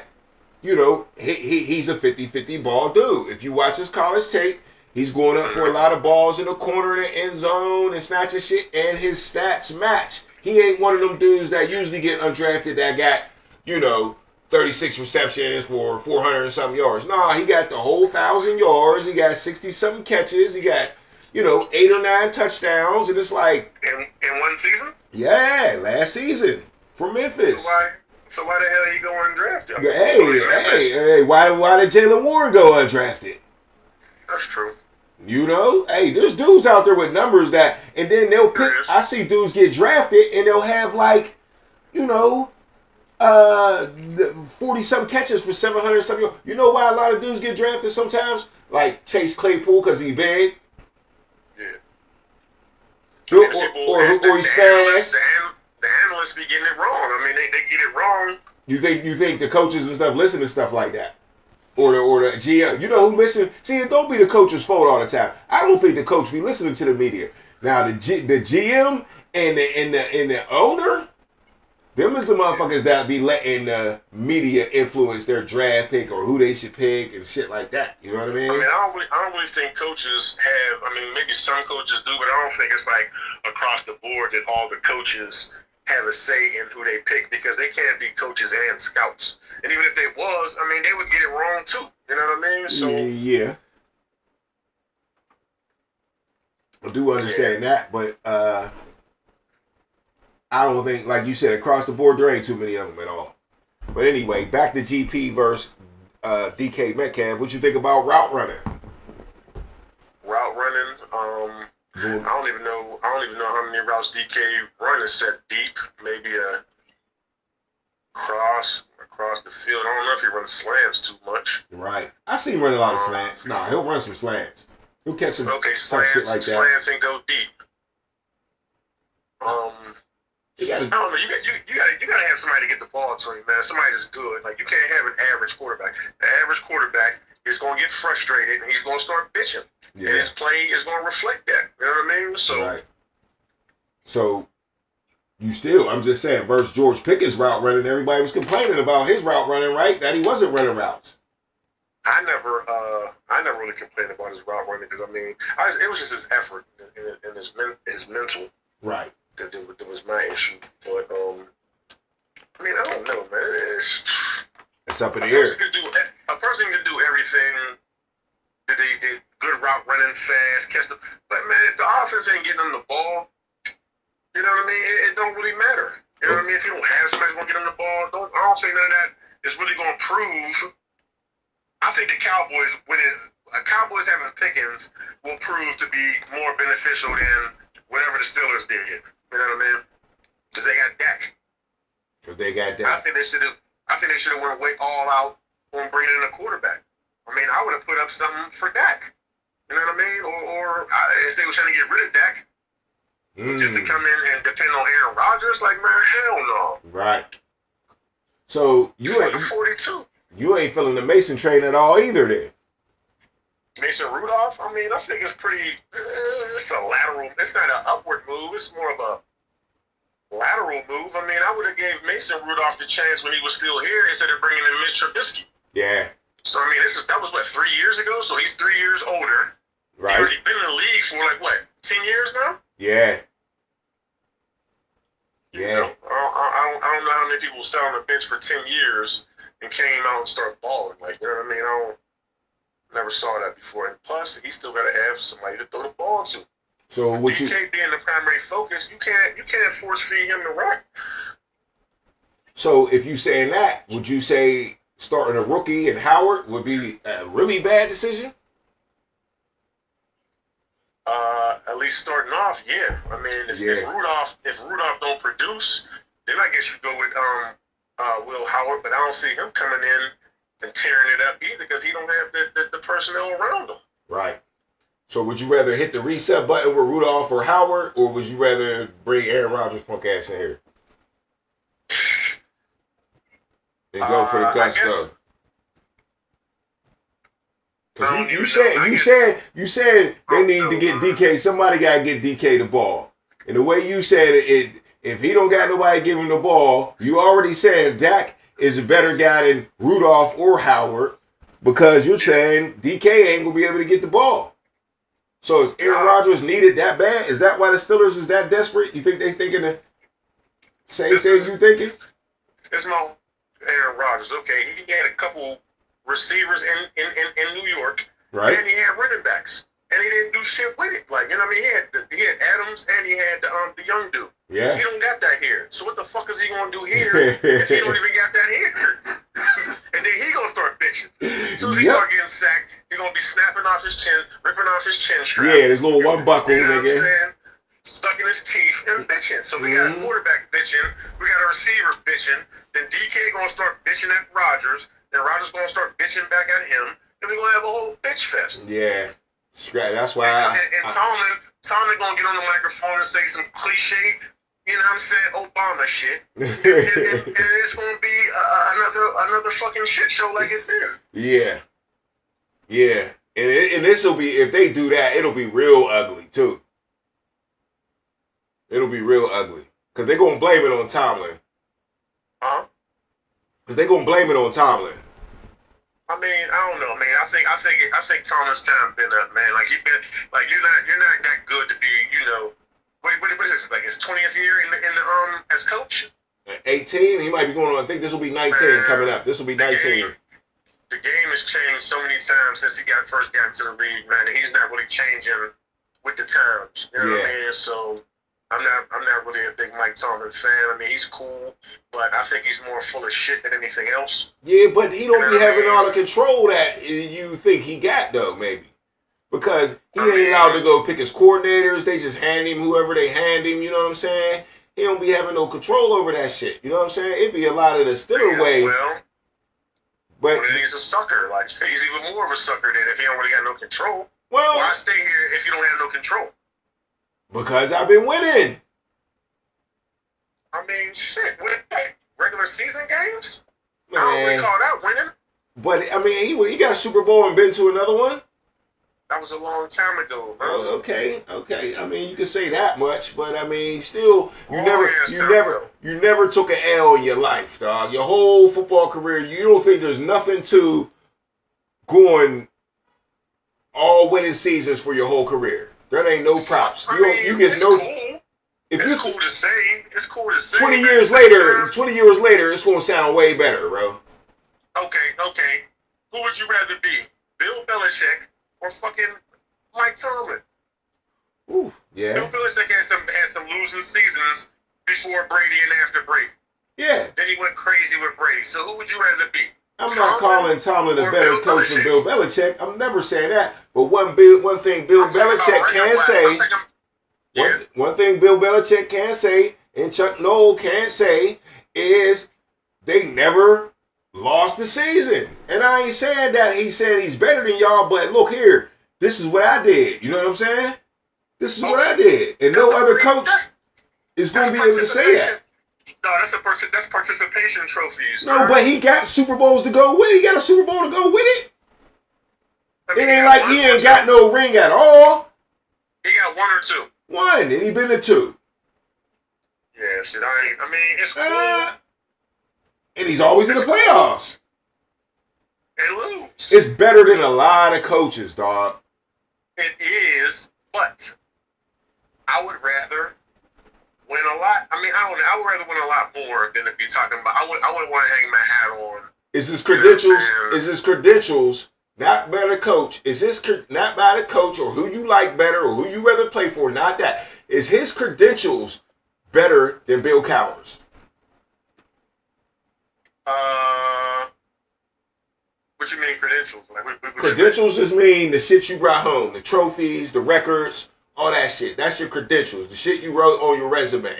you know, he's a 50-50 ball dude. If you watch his college tape, he's going up for a lot of balls in the corner of the end zone and snatching shit, and his stats match. He ain't one of them dudes that usually get undrafted that got, you know, 36 receptions for 400 and something yards. Nah, he got the whole 1,000 yards. He got 60-something catches. He got, you know, 8 or 9 touchdowns. And it's like... In one season? Yeah, last season from Memphis. So why the hell he go undrafted? Hey, why did Jalen Warren go undrafted? That's true. You know? Hey, there's dudes out there with numbers that... And then they'll pick... I see dudes get drafted and they'll have like, you know... 40-something catches for 700-something. You know why a lot of dudes get drafted sometimes? Like Chase Claypool because he big. Yeah. Or he's fast. The analysts be getting it wrong. I mean, they get it wrong. You think the coaches and stuff listen to stuff like that? Or the GM. You know who listen? See, it don't be the coach's fault all the time. I don't think the coach be listening to the media. Now the GM and the owner. Them is the motherfuckers that be letting the media influence their draft pick or who they should pick and shit like that. You know what I mean? I don't really think coaches have. I mean, maybe some coaches do, but I don't think it's like across the board that all the coaches have a say in who they pick because they can't be coaches and scouts. And even if they was, I mean, they would get it wrong too. You know what I mean? So yeah. I do understand that, but I don't think, like you said, across the board, there ain't too many of them at all. But anyway, back to GP versus DK Metcalf. What you think about route running? Route running, I don't even know how many routes DK run is set deep. Maybe a cross across the field. I don't know if he runs slants too much. Right. I see him running a lot of slants. Nah, he'll run some slants. He'll catch some, shit like that. Slants and go deep. You gotta, I don't know. You gotta have somebody to get the ball to him, man. Somebody that's good. Like, you can't have an average quarterback. The average quarterback is gonna get frustrated and he's gonna start bitching. yeah. And his play is gonna reflect that. You know what I mean? So Right. So you still, I'm just saying, versus George Pickett's route running, everybody was complaining about his route running, right? That he wasn't running routes. I never really complained about his route running because it was just his effort and his mental. Right. That was my issue. But I don't know, man. It's up in the air. A person can do everything. They good route running, fast, catch the. But man, if the offense ain't getting them the ball, you know what I mean? It don't really matter. You know what I mean? If you don't have somebody who's gonna get them the ball, I don't think none of that is really gonna prove. I think the Cowboys Cowboys having Pickens will prove to be more beneficial than whatever the Steelers did. You know what I mean? Because they got Dak. I think they should have went way all out on bringing in a quarterback. I mean, I would have put up something for Dak. You know what I mean? Or if they were trying to get rid of Dak, just to come in and depend on Aaron Rodgers, like, man, hell no. Right. So you ain't feeling the Mason train at all either, then. Mason Rudolph, I think it's pretty. It's a lateral. It's not an upward move. It's more of a lateral move. I would have gave Mason Rudolph the chance when he was still here instead of bringing in Mitch Trubisky. Yeah. So that was what, 3 years ago. So he's 3 years older. Right. He's already been in the league for like what, 10 years now? Yeah. You know, I don't know how many people sat on the bench for 10 years and came out and started balling. Like, you know what I mean? Never saw that before. And plus, he still got to have somebody to throw the ball to. So what you DK being the primary focus, you can't force feed him the rock. So if you saying that, would you say starting a rookie and Howard would be a really bad decision? At least starting off, yeah. If Rudolph don't produce, then I guess you go with Will Howard, but I don't see him coming in and tearing it up either because he don't have the personnel around him. Right. So would you rather hit the reset button with Rudolph or Howard, or would you rather bring Aaron Rodgers punk ass in here and go for the gusto? Because you said they need to get DK. Somebody got to get DK the ball. And the way you said it, if he don't got nobody give him the ball, you already said Dak is a better guy than Rudolph or Howard because you're saying DK ain't going to be able to get the ball. So is Aaron Rodgers needed that bad? Is that why the Steelers is that desperate? You think they thinking the same thing you thinking? It's my Aaron Rodgers. Okay, he had a couple receivers in New York, right? And he had running backs, and he didn't do shit with it. Like, you know what I mean? He had Adams and he had the young dude. Yeah. He don't got that here. So what the fuck is he gonna do here if he don't even got that here? And then he gonna start bitching. As soon as he start getting sacked, he gonna be snapping off his chin, ripping off his chin strap. Yeah, this little one buckle, you know nigga. What I'm saying? Sucking his teeth and bitching. So we got a quarterback bitching, we got a receiver bitching, then DK gonna start bitching at Rodgers, then Rodgers gonna start bitching back at him, and we gonna have a whole bitch fest. Yeah. That's why Tomlin gonna get on the microphone and say some cliche, you know what I'm saying, Obama shit. and it's gonna be another fucking shit show like it's been. Yeah. Yeah. And this will be, if they do that, it'll be real ugly too. It'll be real ugly. Because they're going to blame it on Tomlin. Huh? Because they're going to blame it on Tomlin. I mean, I don't know, man. I think Tomlin's time been up, man. Like, you're not that good to be, you know, what is this, like his 20th year in the as coach? 18, he might be going on, I think this will be 19 coming up. This will be 19. The game has changed so many times since he first got into the league, man. He's not really changing with the times. You know what I Yeah. mean? So I'm not really a big Mike Tomlin fan. I mean, he's cool, but I think he's more full of shit than anything else. Yeah, but he don't You know be what I having mean? all the control that you think he got, though, maybe. Because he I ain't mean- allowed to go pick his coordinators. They just hand him whoever they hand him, you know what I'm saying? He don't be having no control over that shit, you know what I'm saying? It'd be a lot of the Stiller way. Well, But, then he's a sucker. Like, he's even more of a sucker than if he don't really got no control. well, Why stay here if you don't have no control? because I've been winning. I mean, shit. Regular season games? I don't Man. recall that winning. But, I mean, he got a Super Bowl and been to another one. That was a long time ago, bro. Oh, okay. I mean, you can say that much, but I mean, still, you Oh, never took an L in your life, dog. Your whole football career, you don't think there's nothing to going all winning seasons for your whole career. There ain't no props. You get no. Cool. If It's you cool to say. It's cool to say. 20 years later, it's gonna sound way better, bro. Okay. Who would you rather be, Bill Belichick or fucking Mike Tomlin? Ooh, yeah, Bill Belichick had some losing seasons before Brady and after Brady. yeah. Then he went crazy with Brady. So who would you rather be? I'm not calling Tomlin a or better Bill coach than Belichick? Bill Belichick. I'm never saying that. But one thing Bill I'm talking about Belichick can record-wise. say. I'm talking- Yeah. One thing Bill Belichick can say and Chuck Noll can say is they never lost the season. And I ain't saying that he said he's better than y'all, but look here, this is what I did. You know what I'm saying? This is what I did. And no other coach is going to be able to say that. No, that's participation trophies. No, but he got Super Bowls to go with it. He got a Super Bowl to go with it. I It mean, ain't got like one he or ain't two. got no ring at all. He got one or two. One, and he been to two. Yeah, shit. I mean, it's cool And he's always in the playoffs. and lose. It's better than a lot of coaches, dog. It is, but I would rather win a lot. I mean, I would rather win a lot more than to be talking about. I wouldn't want to hang my hat on. Is his credentials? You know what I'm saying? Is his credentials not better coach? Is this not by the coach or who you like better or who you rather play for? Not that. Is his credentials better than Bill Cowher's? What you mean credentials? Like, what Credentials just mean the shit you brought home, the trophies, the records, all that shit. That's your credentials, the shit you wrote on your resume.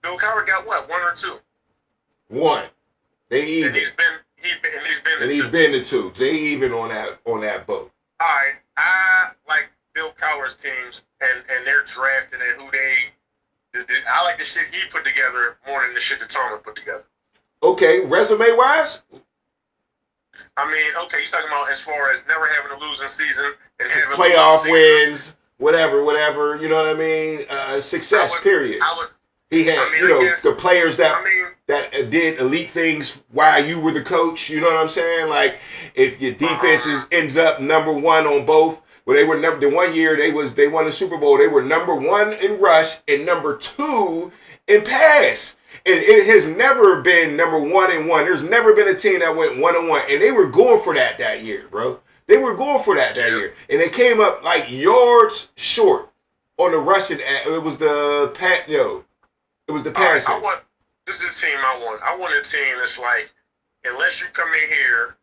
Bill Cowher got what? One or two? One. They And even. he's been And to he two. been to two. They even on that boat. All right, I like Bill Cowher's teams and their drafting and who I like the shit he put together more than the shit that Tomlin put together. Okay, resume wise, I mean, okay, you talking about as far as never having a losing season and having playoff losing seasons? wins, whatever. You know what I mean? Success. Period. He had, I mean, I guess- the players that I mean, did elite things while you were the coach. You know what I'm saying? Like if your defenses ends up number one on both. Well, they were the 1 year they won the Super Bowl. They were number one in rush and number two in pass. And it has never been number 1 and 1. There's never been a team that went 1-1, and they were going for that year, bro. They were going for that year, and they came up like yards short on the rushing. It was the It was the passing. This is the team I want. I want a team that's like, unless you come in here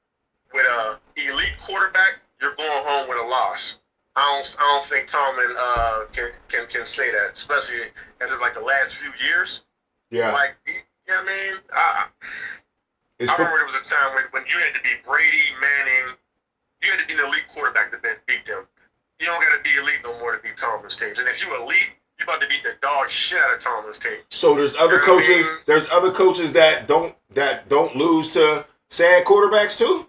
with a elite quarterback, you're going home with a loss. I don't think Tomlin can say that, especially as of like the last few years. Yeah. Like, you know what I mean? I remember there was a time when you had to be Brady, Manning. You had to be an elite quarterback to beat them. You don't got to be elite no more to beat Tomlin's teams. And if you elite, you about to beat the dog shit out of Tomlin's team. So there's other coaches. There's other coaches that don't lose to sad quarterbacks too.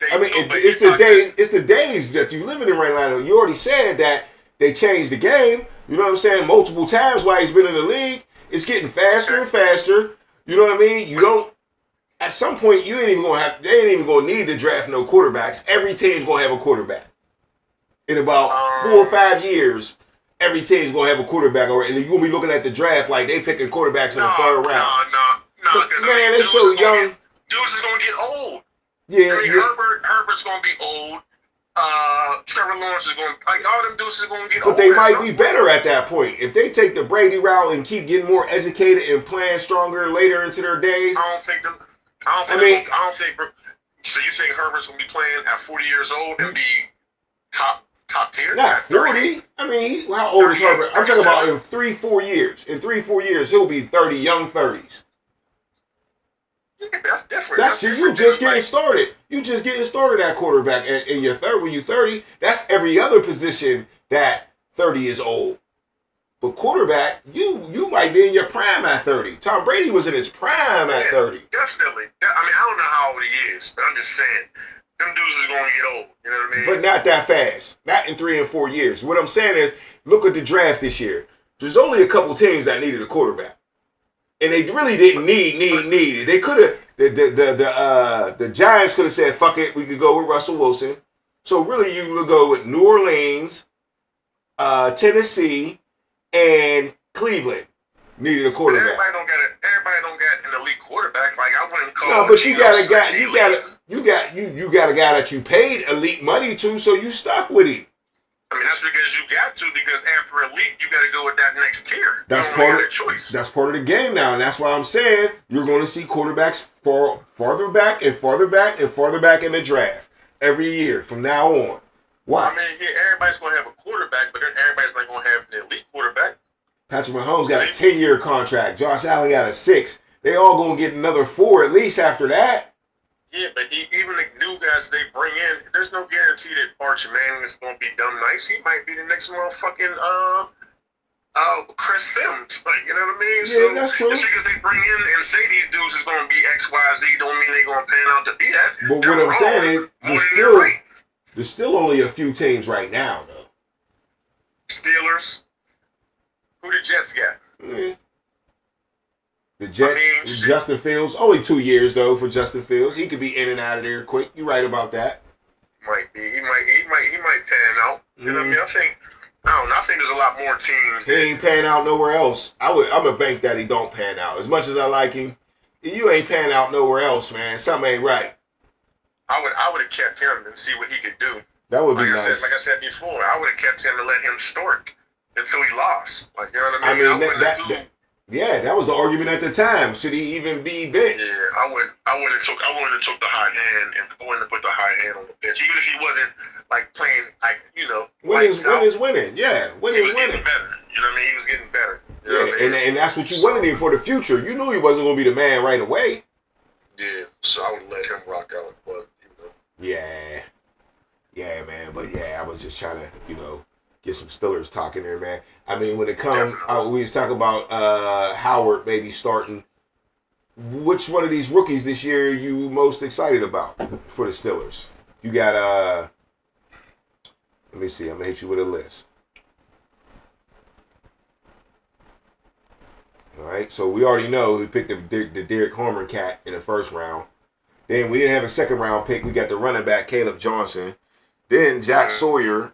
It's the days that you're living in right now. You already said that they changed the game. You know what I'm saying? Multiple times while he's been in the league. It's getting faster and faster. You know what I mean? You don't. At some point, you ain't even gonna have. They ain't even gonna need to draft no quarterbacks. Every team's gonna have a quarterback. In about 4 or 5 years, every team's gonna have a quarterback, and you're gonna be looking at the draft like they picking quarterbacks in the third round. No. Man, they're so young. Dudes is gonna get old. Yeah, I mean, yeah. Herbert's gonna be old. Trevor Lawrence is going, like, all them dudes is going to get But old they at might some be point. better at that point. If they take the Brady route and keep getting more educated and playing stronger later into their days. I don't think. So you think Herbert's going to be playing at 40 years old and be top tier? Not At 30? 40. I mean, how old is Herbert? I'm talking about in 3-4 years. In 3-4 years, he'll be 30, young 30s. Yeah, that's different. That's you different just than, getting like, started. You just getting started at quarterback in your third. When you're 30, that's every other position that 30 is old. But quarterback, you might be in your prime at 30. Tom Brady was in his prime at 30. Definitely. I mean, I don't know how old he is, but I'm just saying, them dudes is going to get old. You know what I mean? But not that fast. Not in 3 and 4 years. What I'm saying is, look at the draft this year. There's only a couple teams that needed a quarterback. And they really didn't need it. They could have the Giants could have said, fuck it, we could go with Russell Wilson. So really you would go with New Orleans, Tennessee, and Cleveland needed a quarterback. Everybody don't get an elite quarterback. Like, I wouldn't call. No, but you got a guy that you paid elite money to, so you stuck with him. I mean, that's because you got to, because after elite, you got to go with that next tier. That's you part of the choice. That's part of the game now, and that's why I'm saying you're going to see quarterbacks farther back and farther back and farther back in the draft every year from now on. Watch. I mean, yeah, everybody's going to have a quarterback, but then everybody's not going to have an elite quarterback. Patrick Mahomes got a 10-year contract. Josh Allen got a 6. They all going to get another 4 at least after that. Yeah, but even the new guys they bring in, there's no guarantee that Arch Manning is going to be done nice. He might be the next motherfucking Chris Sims. Like, you know what I mean? Yeah, so that's true. Just because they bring in and say these dudes is going to be X, Y, Z, don't mean they're going to pan out to be that. But They're what I'm wrong. saying is, there's still only a few teams right now, though. Steelers. Who the Jets got? Yeah. The Jets, Justin Fields, only 2 years though for Justin Fields. He could be in and out of there quick. You're right about that. Might be. He might pan out. You know what I mean? I think there's a lot more teams. He ain't pan out nowhere else. I'm a bank that he don't pan out. As much as I like him, you ain't pan out nowhere else, man. Something ain't right. I would have kept him and see what he could do. That would be nice. Like I said before, I would have kept him and let him start until he lost. Like, you know what I mean? That was the argument at the time. Should he even be benched? Yeah, I would have took the hot hand and I wouldn't have put the hot hand on the bench, even if he wasn't like playing like, you know. Win is winning. Yeah, win is winning. Getting better. You know what I mean? He was getting better. You know Yeah, what I mean? and that's what you wanted him for the future. You knew he wasn't going to be the man right away. Yeah, so I would let him rock out, but you know. Yeah, man. But yeah, I was just trying to, get some Steelers talking there, man. I mean, when it comes, we was talking about Howard maybe starting. Which one of these rookies this year are you most excited about for the Steelers? You got, let me see. I'm going to hit you with a list. All right, so we already know we picked the Derek Harmon cat in the first round. Then we didn't have a second round pick. We got the running back, Caleb Johnson. Then Jack Sawyer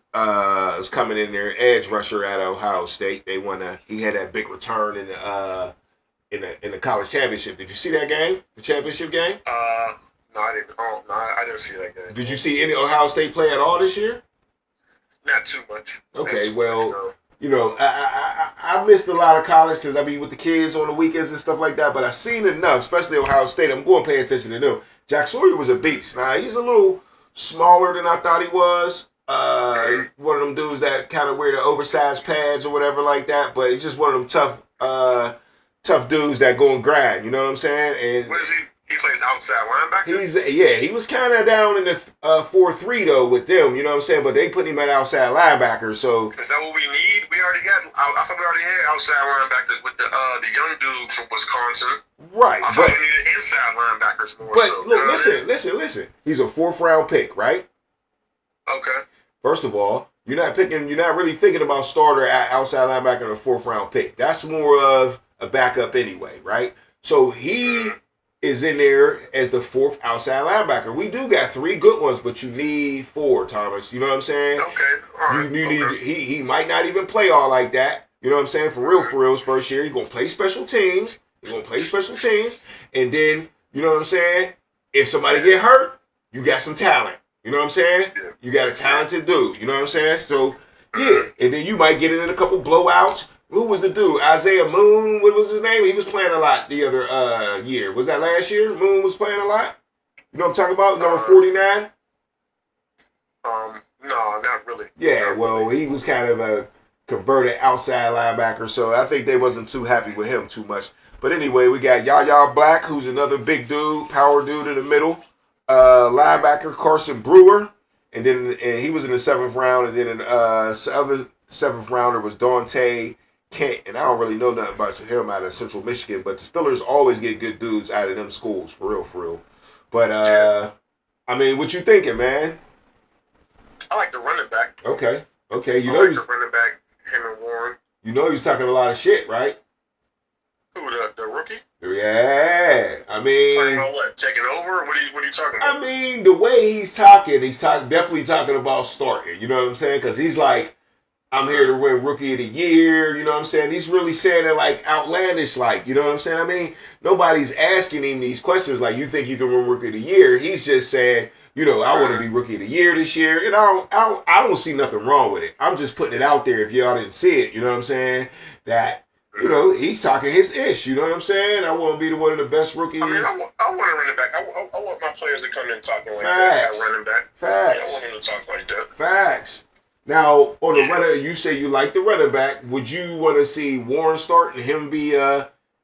is coming in there, edge rusher at Ohio State. He had that big return in the college championship. Did you see that game? The championship game? No, I didn't. Oh, no, I didn't see that game. Did you see any Ohio State play at all this year? Not too much. Okay, well, I missed a lot of college because I be with the kids on the weekends and stuff like that. But I seen enough, especially Ohio State. I'm going to pay attention to them. Jack Sawyer was a beast. Now he's a little smaller than I thought he was. One of them dudes that kind of wear the oversized pads or whatever like that. But he's just one of them tough dudes that go and grind. You know what I'm saying? And what is he? He plays outside linebacker? He was kind of down in the 4-3 though with them. You know what I'm saying? But they put him at outside linebacker. So is that what we need? We already got. I thought we already had outside linebackers with the young dude from Wisconsin. Right. I thought we needed inside linebackers more. But so, look, listen. He's a 4th round pick, right? Okay. First of all, you're not really thinking about starter at outside linebacker in a 4th round pick. That's more of a backup anyway, right? So he is in there as the 4th outside linebacker. We do got 3 good ones, but you need 4, Thomas. You know what I'm saying? Okay. All right. You need. He might not even play all like that. You know what I'm saying? For real, his first year, he's gonna play special teams. And then, you know what I'm saying? If somebody get hurt, you got some talent. You know what I'm saying? Yeah. You got a talented dude. You know what I'm saying? So, yeah. And then you might get in a couple blowouts. Who was the dude? Isaiah Moon? What was his name? He was playing a lot the other year. Was that last year? Moon was playing a lot? You know what I'm talking about? Number 49? No, not really. Yeah, Not well, really. he was kind of a converted outside linebacker, so I think they wasn't too happy with him too much. But anyway, we got Yaya Black, who's another big dude, power dude in the middle. Linebacker Carson Brewer, and he was in the 7th round, and then other 7th rounder was Dante Kent, and I don't really know nothing about him out of Central Michigan, but the Steelers always get good dudes out of them schools, for real. But I mean, what you thinking, man? I like the running back. Okay. You I know like he's the running back, him and Warren. you know he's talking a lot of shit, right? Who, the rookie? Yeah. I Talking mean, about what? Taking over? What are you talking about? I mean, the way he's talking, definitely talking about starting. You know what I'm saying? Because he's like, I'm here to win Rookie of the Year. You know what I'm saying? He's really saying it like outlandish, like, you know what I'm saying? I mean, nobody's asking him these questions like, you think you can win Rookie of the Year? He's just saying, you know, I want to be Rookie of the Year this year, and I don't see nothing wrong with it. I'm just putting it out there if y'all didn't see it. You know what I'm saying? That, you know, he's talking his ish. You know what I'm saying? I want to be one of the best rookies. I mean, I want a running back. I want my players to come in talking like Facts. that. Running back. Facts. Yeah, I want them to talk like that. Facts. Now, on the runner, you say you like the running back. Would you want to see Warren start and him be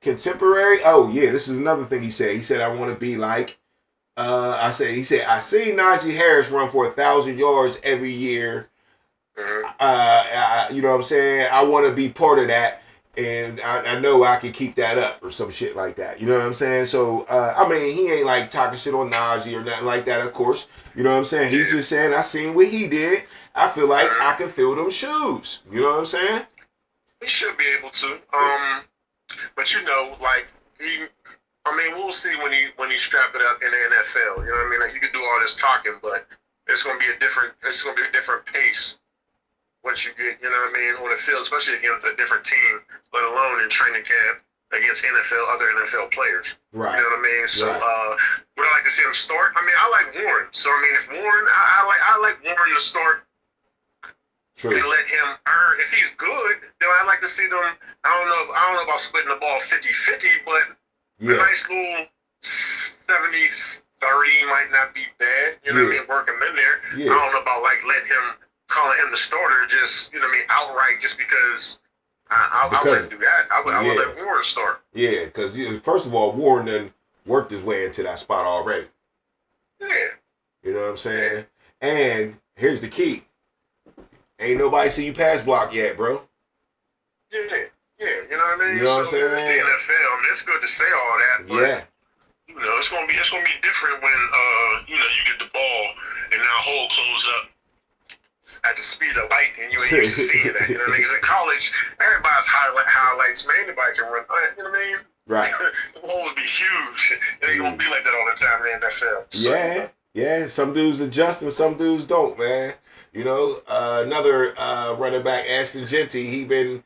contemporary? Oh yeah, this is another thing he said. He said I want to be like. I see Najee Harris run for 1,000 yards every year. Mm-hmm. You know what I'm saying? I want to be part of that, and I know I can keep that up or some shit like that. You know what I'm saying? So, I mean, he ain't like talking shit on Najee or nothing like that, of course. You know what I'm saying? He's just saying, I seen what he did. I feel like I can fill them shoes. You know what I'm saying? He should be able to. But you know, like we'll see when he strap it up in the NFL. You know what I mean? Like, you can do all this talking, but it's gonna be a different pace once you get, you know what I mean, on the field, especially against a different team, let alone in training camp against other NFL players. Right. You know what I mean? So Right. would I like to see him start? I mean, I like Warren. So I mean, if Warren, I like Warren to start. True. And let him earn. If he's good, then I'd like to see them. I don't know about splitting the ball 50-50, but a nice little 70-30 might not be bad. You know what I mean? Working in there. Yeah. I don't know about like calling him the starter, just, you know what I mean, outright, just because I wouldn't do that. I would let Warren start. Yeah, because first of all, Warren done worked his way into that spot already. Yeah. You know what I'm saying? And here's the key. Ain't nobody see you pass block yet, bro. Yeah, you know what I mean? You know what I'm so saying? It's the NFL. I mean, it's good to say all that, but Yeah. you know, it's gonna be different when you get the ball and now hole close up at the speed of light and you ain't used to seeing that. You know what I mean? Because in college, everybody's highlights, man. Anybody can run. You know what I mean? Right. The holes be huge. It ain't gonna be like that all the time in the NFL. So, Yeah. Some dudes adjust and some dudes don't, man. You know, another running back, Ashton Genty, he ain't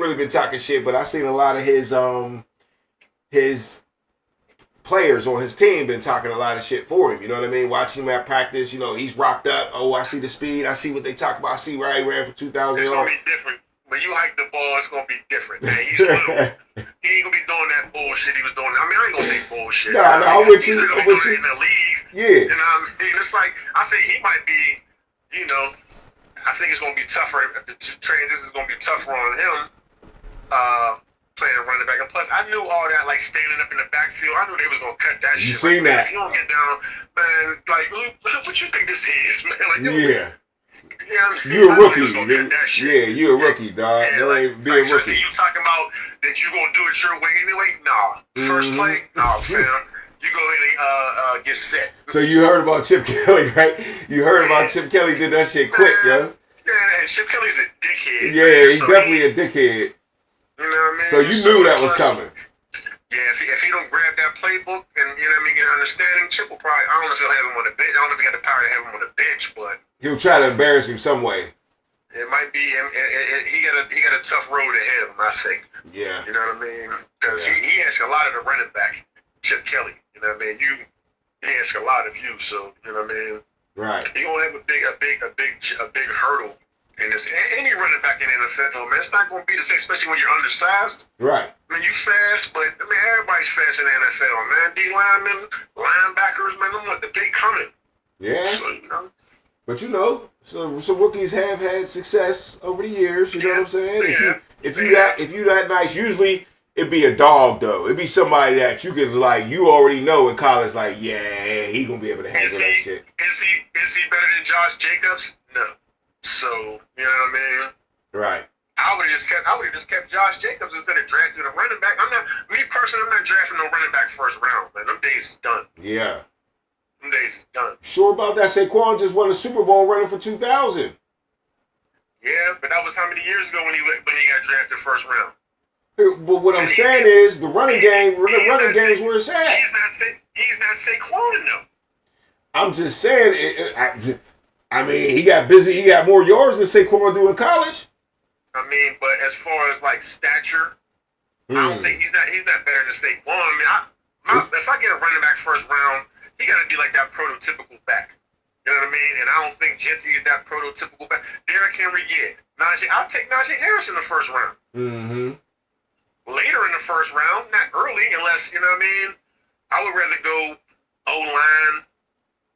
really been talking shit, but I seen a lot of his players on his team been talking a lot of shit for him. You know what I mean? Watching him at practice, you know, he's rocked up. Oh, I see the speed. I see what they talk about. I see where he ran for 2,000 it's yards. gonna be different. When you hike the ball, it's gonna be different. Man, he's little. He ain't gonna be doing that bullshit he was doing. I mean, I ain't gonna say bullshit. No, I'm with you. He's gonna I'm do with it you. in the league. Yeah. You know what I mean? It's like, I think he might be, you know, I think it's going to be tougher. The transition is going to be tougher on him playing running back. And plus, I knew all that, like standing up in the backfield. I knew they was going to cut that You shit. seen that? If you don't get down, man, like, what you think this is, man? Like, Yeah. You You a rookie. Yeah, you a rookie, dog. Yeah, That ain't be a so rookie. you talking about that you going to do it your way anyway? Nah. First play? Nah, fam. You go in and get set. So you heard about Chip Kelly, right? You heard about Chip Kelly did that shit quick, yo. Yeah, and Chip Kelly's a dickhead. Yeah, he's so definitely a dickhead. You know what I mean? So you knew that was coming. Yeah, if he don't grab that playbook and, you know what I mean, get an understanding, Chip will probably, I don't know if he'll have him on the bench. I don't know if he got the power to have him on the bench, but He'll try to embarrass him some way. it might be him. He got a tough road ahead of him, I think. Yeah. You know what I mean? Because he asks a lot of the running back, Chip Kelly. You know what I mean? He asks a lot of you, so, you know what I mean? Right. You're gonna have a big hurdle in this. Any running back in the NFL, man, it's not gonna be the same, especially when you're undersized. Right. I mean, you fast, but I mean, everybody's fast in the NFL, man. D linemen, linebackers, man, they coming. Yeah. So, you know. But you know, some rookies have had success over the years. You know what I'm saying? If you that nice, usually it'd be a dog though. It'd be somebody that you could like. You already know in college, like, yeah, he gonna be able to handle that shit. Is he better than Josh Jacobs? No. So you know what I mean? Right. I would have just kept Josh Jacobs instead of drafting a running back. I'm not drafting no running back first round, man. Them days is done. Yeah. Them days is done. Sure about that? Saquon just won a Super Bowl running for 2000. Yeah, but that was how many years ago when he got drafted first round. But what I'm saying is the running game is where it's at. He's not Saquon though. I'm just saying. I mean, he got busy. He got more yards than Saquon do in college. I mean, but as far as like stature, I don't think he's not better than Saquon. I mean, if I get a running back first round, he got to be like that prototypical back. You know what I mean? And I don't think Genty is that prototypical back. Derrick Henry, yeah. I'll take Najee Harris in the first round. Mm-hmm. Later in the first round, not early, unless, you know what I mean? I would rather go O-line,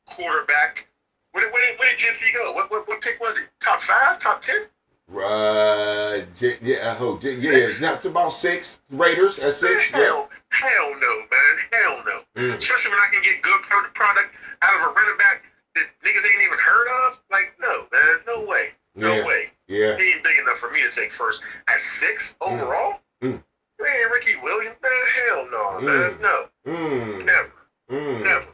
quarterback. Where did Genty go? What pick was it? Top 5? Top 10? It's about 6. Raiders at 6. Hell no, man. Hell no. Especially when I can get good product out of a running back that niggas ain't even heard of. Like, no, man. No way. No way. Yeah. He ain't big enough for me to take first. At 6 overall? Man, Ricky Williams? Man, hell no, man. No. Never.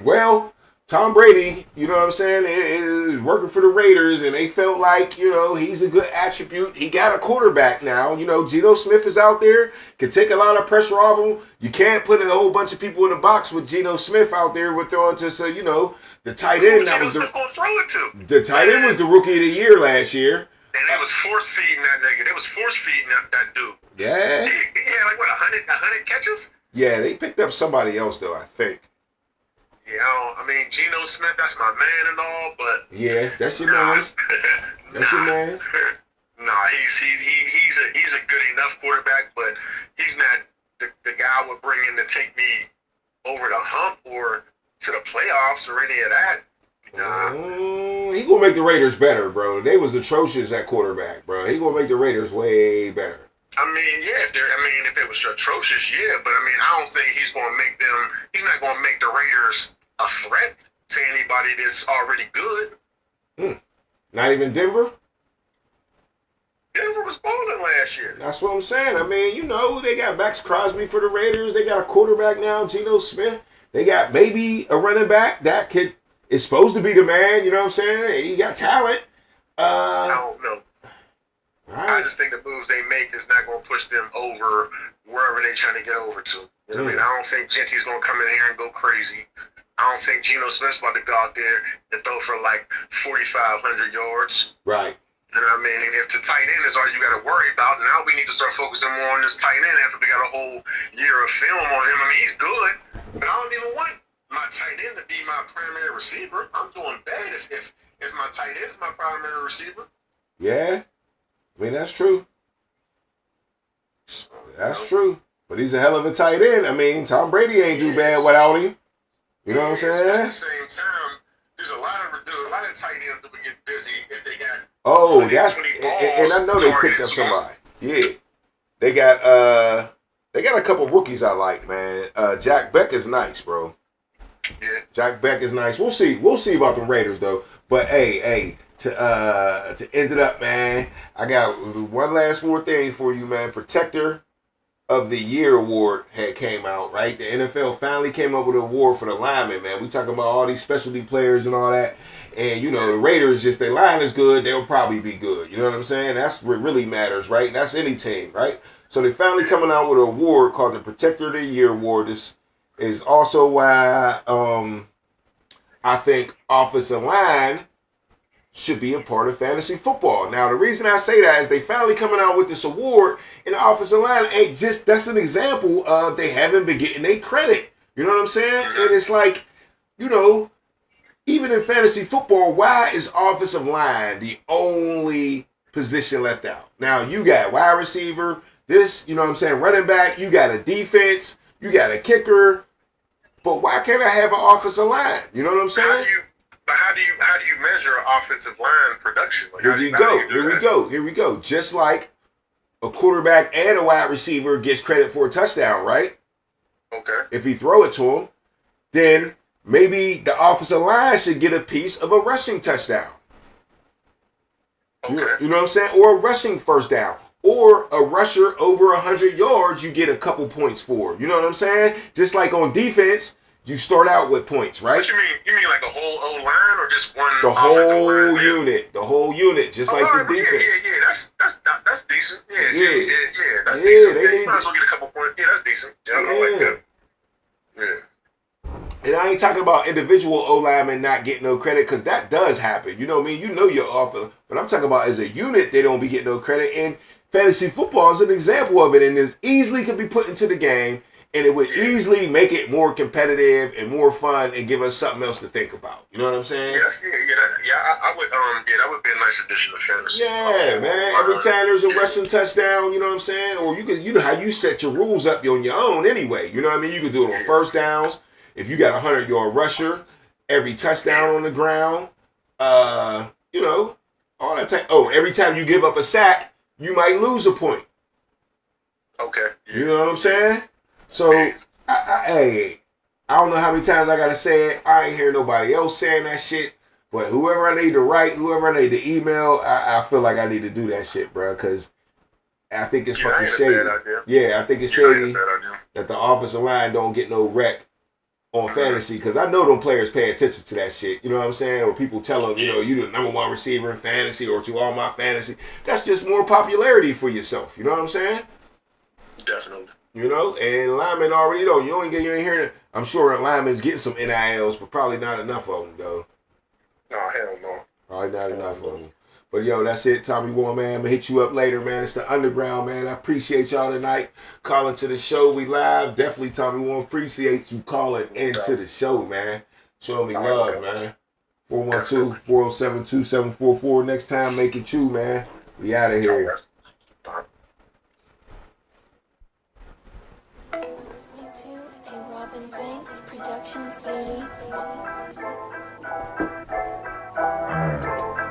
Well, Tom Brady, you know what I'm saying, is working for the Raiders, and they felt like, you know, he's a good attribute. He got a quarterback now. You know, Geno Smith is out there, can take a lot of pressure off him. You can't put a whole bunch of people in the box with Geno Smith out there with throwing to, you know, the tight end. That was gonna throw it to? The tight end was the rookie of the year last year. And they was force feeding that nigga. They was force feeding that dude. Yeah. He had like, what, 100 catches? Yeah, they picked up somebody else, though, I think. Yeah, I mean, Geno Smith, that's my man and all, but... Yeah, that's your man. That's your man. Nah, he's a good enough quarterback, but he's not the guy I would bring in to take me over the hump or to the playoffs or any of that. Nah. He gonna make the Raiders better, bro. They was atrocious at quarterback, bro. He gonna make the Raiders way better. I mean, yeah, if they was atrocious, yeah, but I mean, I don't think he's not gonna make the Raiders a threat to anybody that's already good. Not even Denver? Denver was balling last year. That's what I'm saying. I mean, you know, they got Max Crosby for the Raiders. They got a quarterback now, Geno Smith. They got maybe a running back that is supposed to be the man, you know what I'm saying? He got talent. I don't know. Right. I just think the moves they make is not going to push them over wherever they're trying to get over to. You know what I mean? I don't think Genty's going to come in here and go crazy. I don't think Geno Smith's about to go out there and throw for like 4,500 yards. Right. You know what I mean? And if the tight end is all you got to worry about, now we need to start focusing more on this tight end after we got a whole year of film on him. I mean, he's good, but I don't even want my tight end to be my primary receiver. I'm doing bad if my tight end is my primary receiver. Yeah. I mean, that's true. That's true. But he's a hell of a tight end. I mean, Tom Brady ain't do bad without him. You know what I'm saying? At the same time, there's a lot of tight ends that would get busy if they got. Oh, and I know they picked up somebody. Yeah, they got a couple rookies I like, man. Jack Beck is nice, bro. Yeah, Jack Beck is nice. We'll see about the Raiders though. But hey, to end it up, man, I got one last more thing for you, man. Protector of the Year award had came out, right? The NFL finally came up with an award for the linemen, man. We talking about all these specialty players and all that. And, you know, the Raiders, if their line is good, they'll probably be good. You know what I'm saying? That's what really matters, right? That's any team, right? So they finally coming out with an award called the Protector of the Year award. This is also why I think offensive line should be a part of fantasy football. Now, the reason I say that is they finally coming out with this award, and the offensive line ain't just, that's an example of they haven't been getting their credit. You know what I'm saying? And it's like, you know, even in fantasy football, why is offensive line the only position left out? Now, you got wide receiver, this, you know what I'm saying, running back, you got a defense, you got a kicker, but why can't I have an offensive line? You know what I'm saying? How do you measure offensive line production? Like, Here we go. Just like a quarterback and a wide receiver gets credit for a touchdown, right? Okay. If he throw it to him, then maybe the offensive line should get a piece of a rushing touchdown. Okay. You know what I'm saying? Or a rushing first down. Or a rusher over 100 yards, you get a couple points for. You know what I'm saying? Just like on defense, you start out with points, right? What you mean? You mean like a whole O-line or just one? The whole unit. The whole unit, just like the defense. Yeah. That's decent. Yeah. That's decent. They might as well get a couple points. Yeah, that's decent. Yeah, I like that. Yeah. And I ain't talking about individual O-linemen not getting no credit, because that does happen. You know what I mean? You know you're off. But I'm talking about as a unit, they don't be getting no credit. And fantasy football is an example of it, and this easily could be put into the game, and it would easily make it more competitive and more fun and give us something else to think about. You know what I'm saying? I would. That would be a nice addition to fantasy. Yeah, man. Every time there's a rushing touchdown, you know what I'm saying? Or you could, you know how you set your rules up on your own anyway. You know what I mean? You could do it on first downs. If you got a 100-yard rusher, every touchdown on the ground, you know, all that time. Oh, every time you give up a sack, you might lose a point. Okay. Yeah. You know what I'm saying? So, I don't know how many times I gotta say it. I ain't hear nobody else saying that shit. But whoever I need to write, whoever I need to email, I feel like I need to do that shit, bro. Because I think it's fucking shady. Yeah, I think it's shady that the offensive line don't get no rec on fantasy. Because I know them players pay attention to that shit. You know what I'm saying? Or people tell them, you know, you the number one receiver in fantasy or to all my fantasy. That's just more popularity for yourself. You know what I'm saying? Definitely. You know, and linemen already know. You ain't hearing it. I'm sure linemen's getting some NILs, but probably not enough of them, though. No, hell no. Probably not enough of them. But, yo, that's it. Tommy Warren, man. I'm going to hit you up later, man. It's the Underground, man. I appreciate y'all tonight calling to the show. We live. Definitely, Tommy Warren, appreciate you calling into the show, man. Show me love, man. 412-407-2744. Next time, make it you, man. We out of here.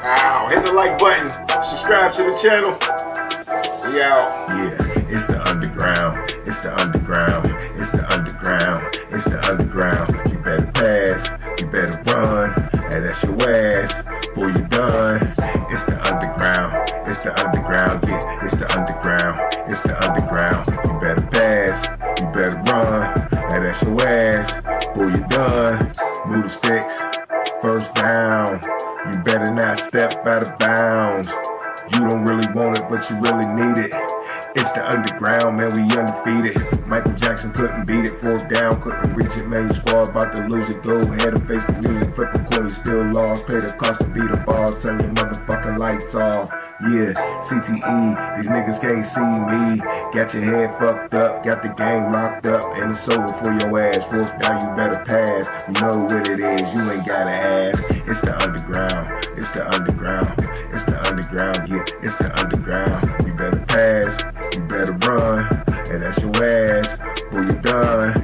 Wow, hit the like button. Subscribe to the channel. We out. Yeah, it's the underground. It's the underground. It's the underground. It's the underground. You better pass. You better run. And that's your ass. Boy, you done. It's the underground. It's the underground. Yeah, it's the underground. It's the underground. You better pass. You better run. And that's your ass. Boy, you done. Move the sticks. First down. You better not step out of bounds. You don't really want it, but you really need it. It's the underground, man, we undefeated. Michael Jackson couldn't beat it. Fourth down, couldn't reach it. Man, your squad about to lose it. Go ahead and face the music. Flip a coin, you still lost. Pay the cost to beat the bars. Turn your motherfucking lights off. Yeah, CTE, these niggas can't see me. Got your head fucked up, got the game locked up, and it's over for your ass. Fourth down, you better pass. You know what it is, you ain't gotta ask. It's the underground, it's the underground, it's the underground, yeah, it's the underground. You better pass, you better run, and that's your ass. When you done,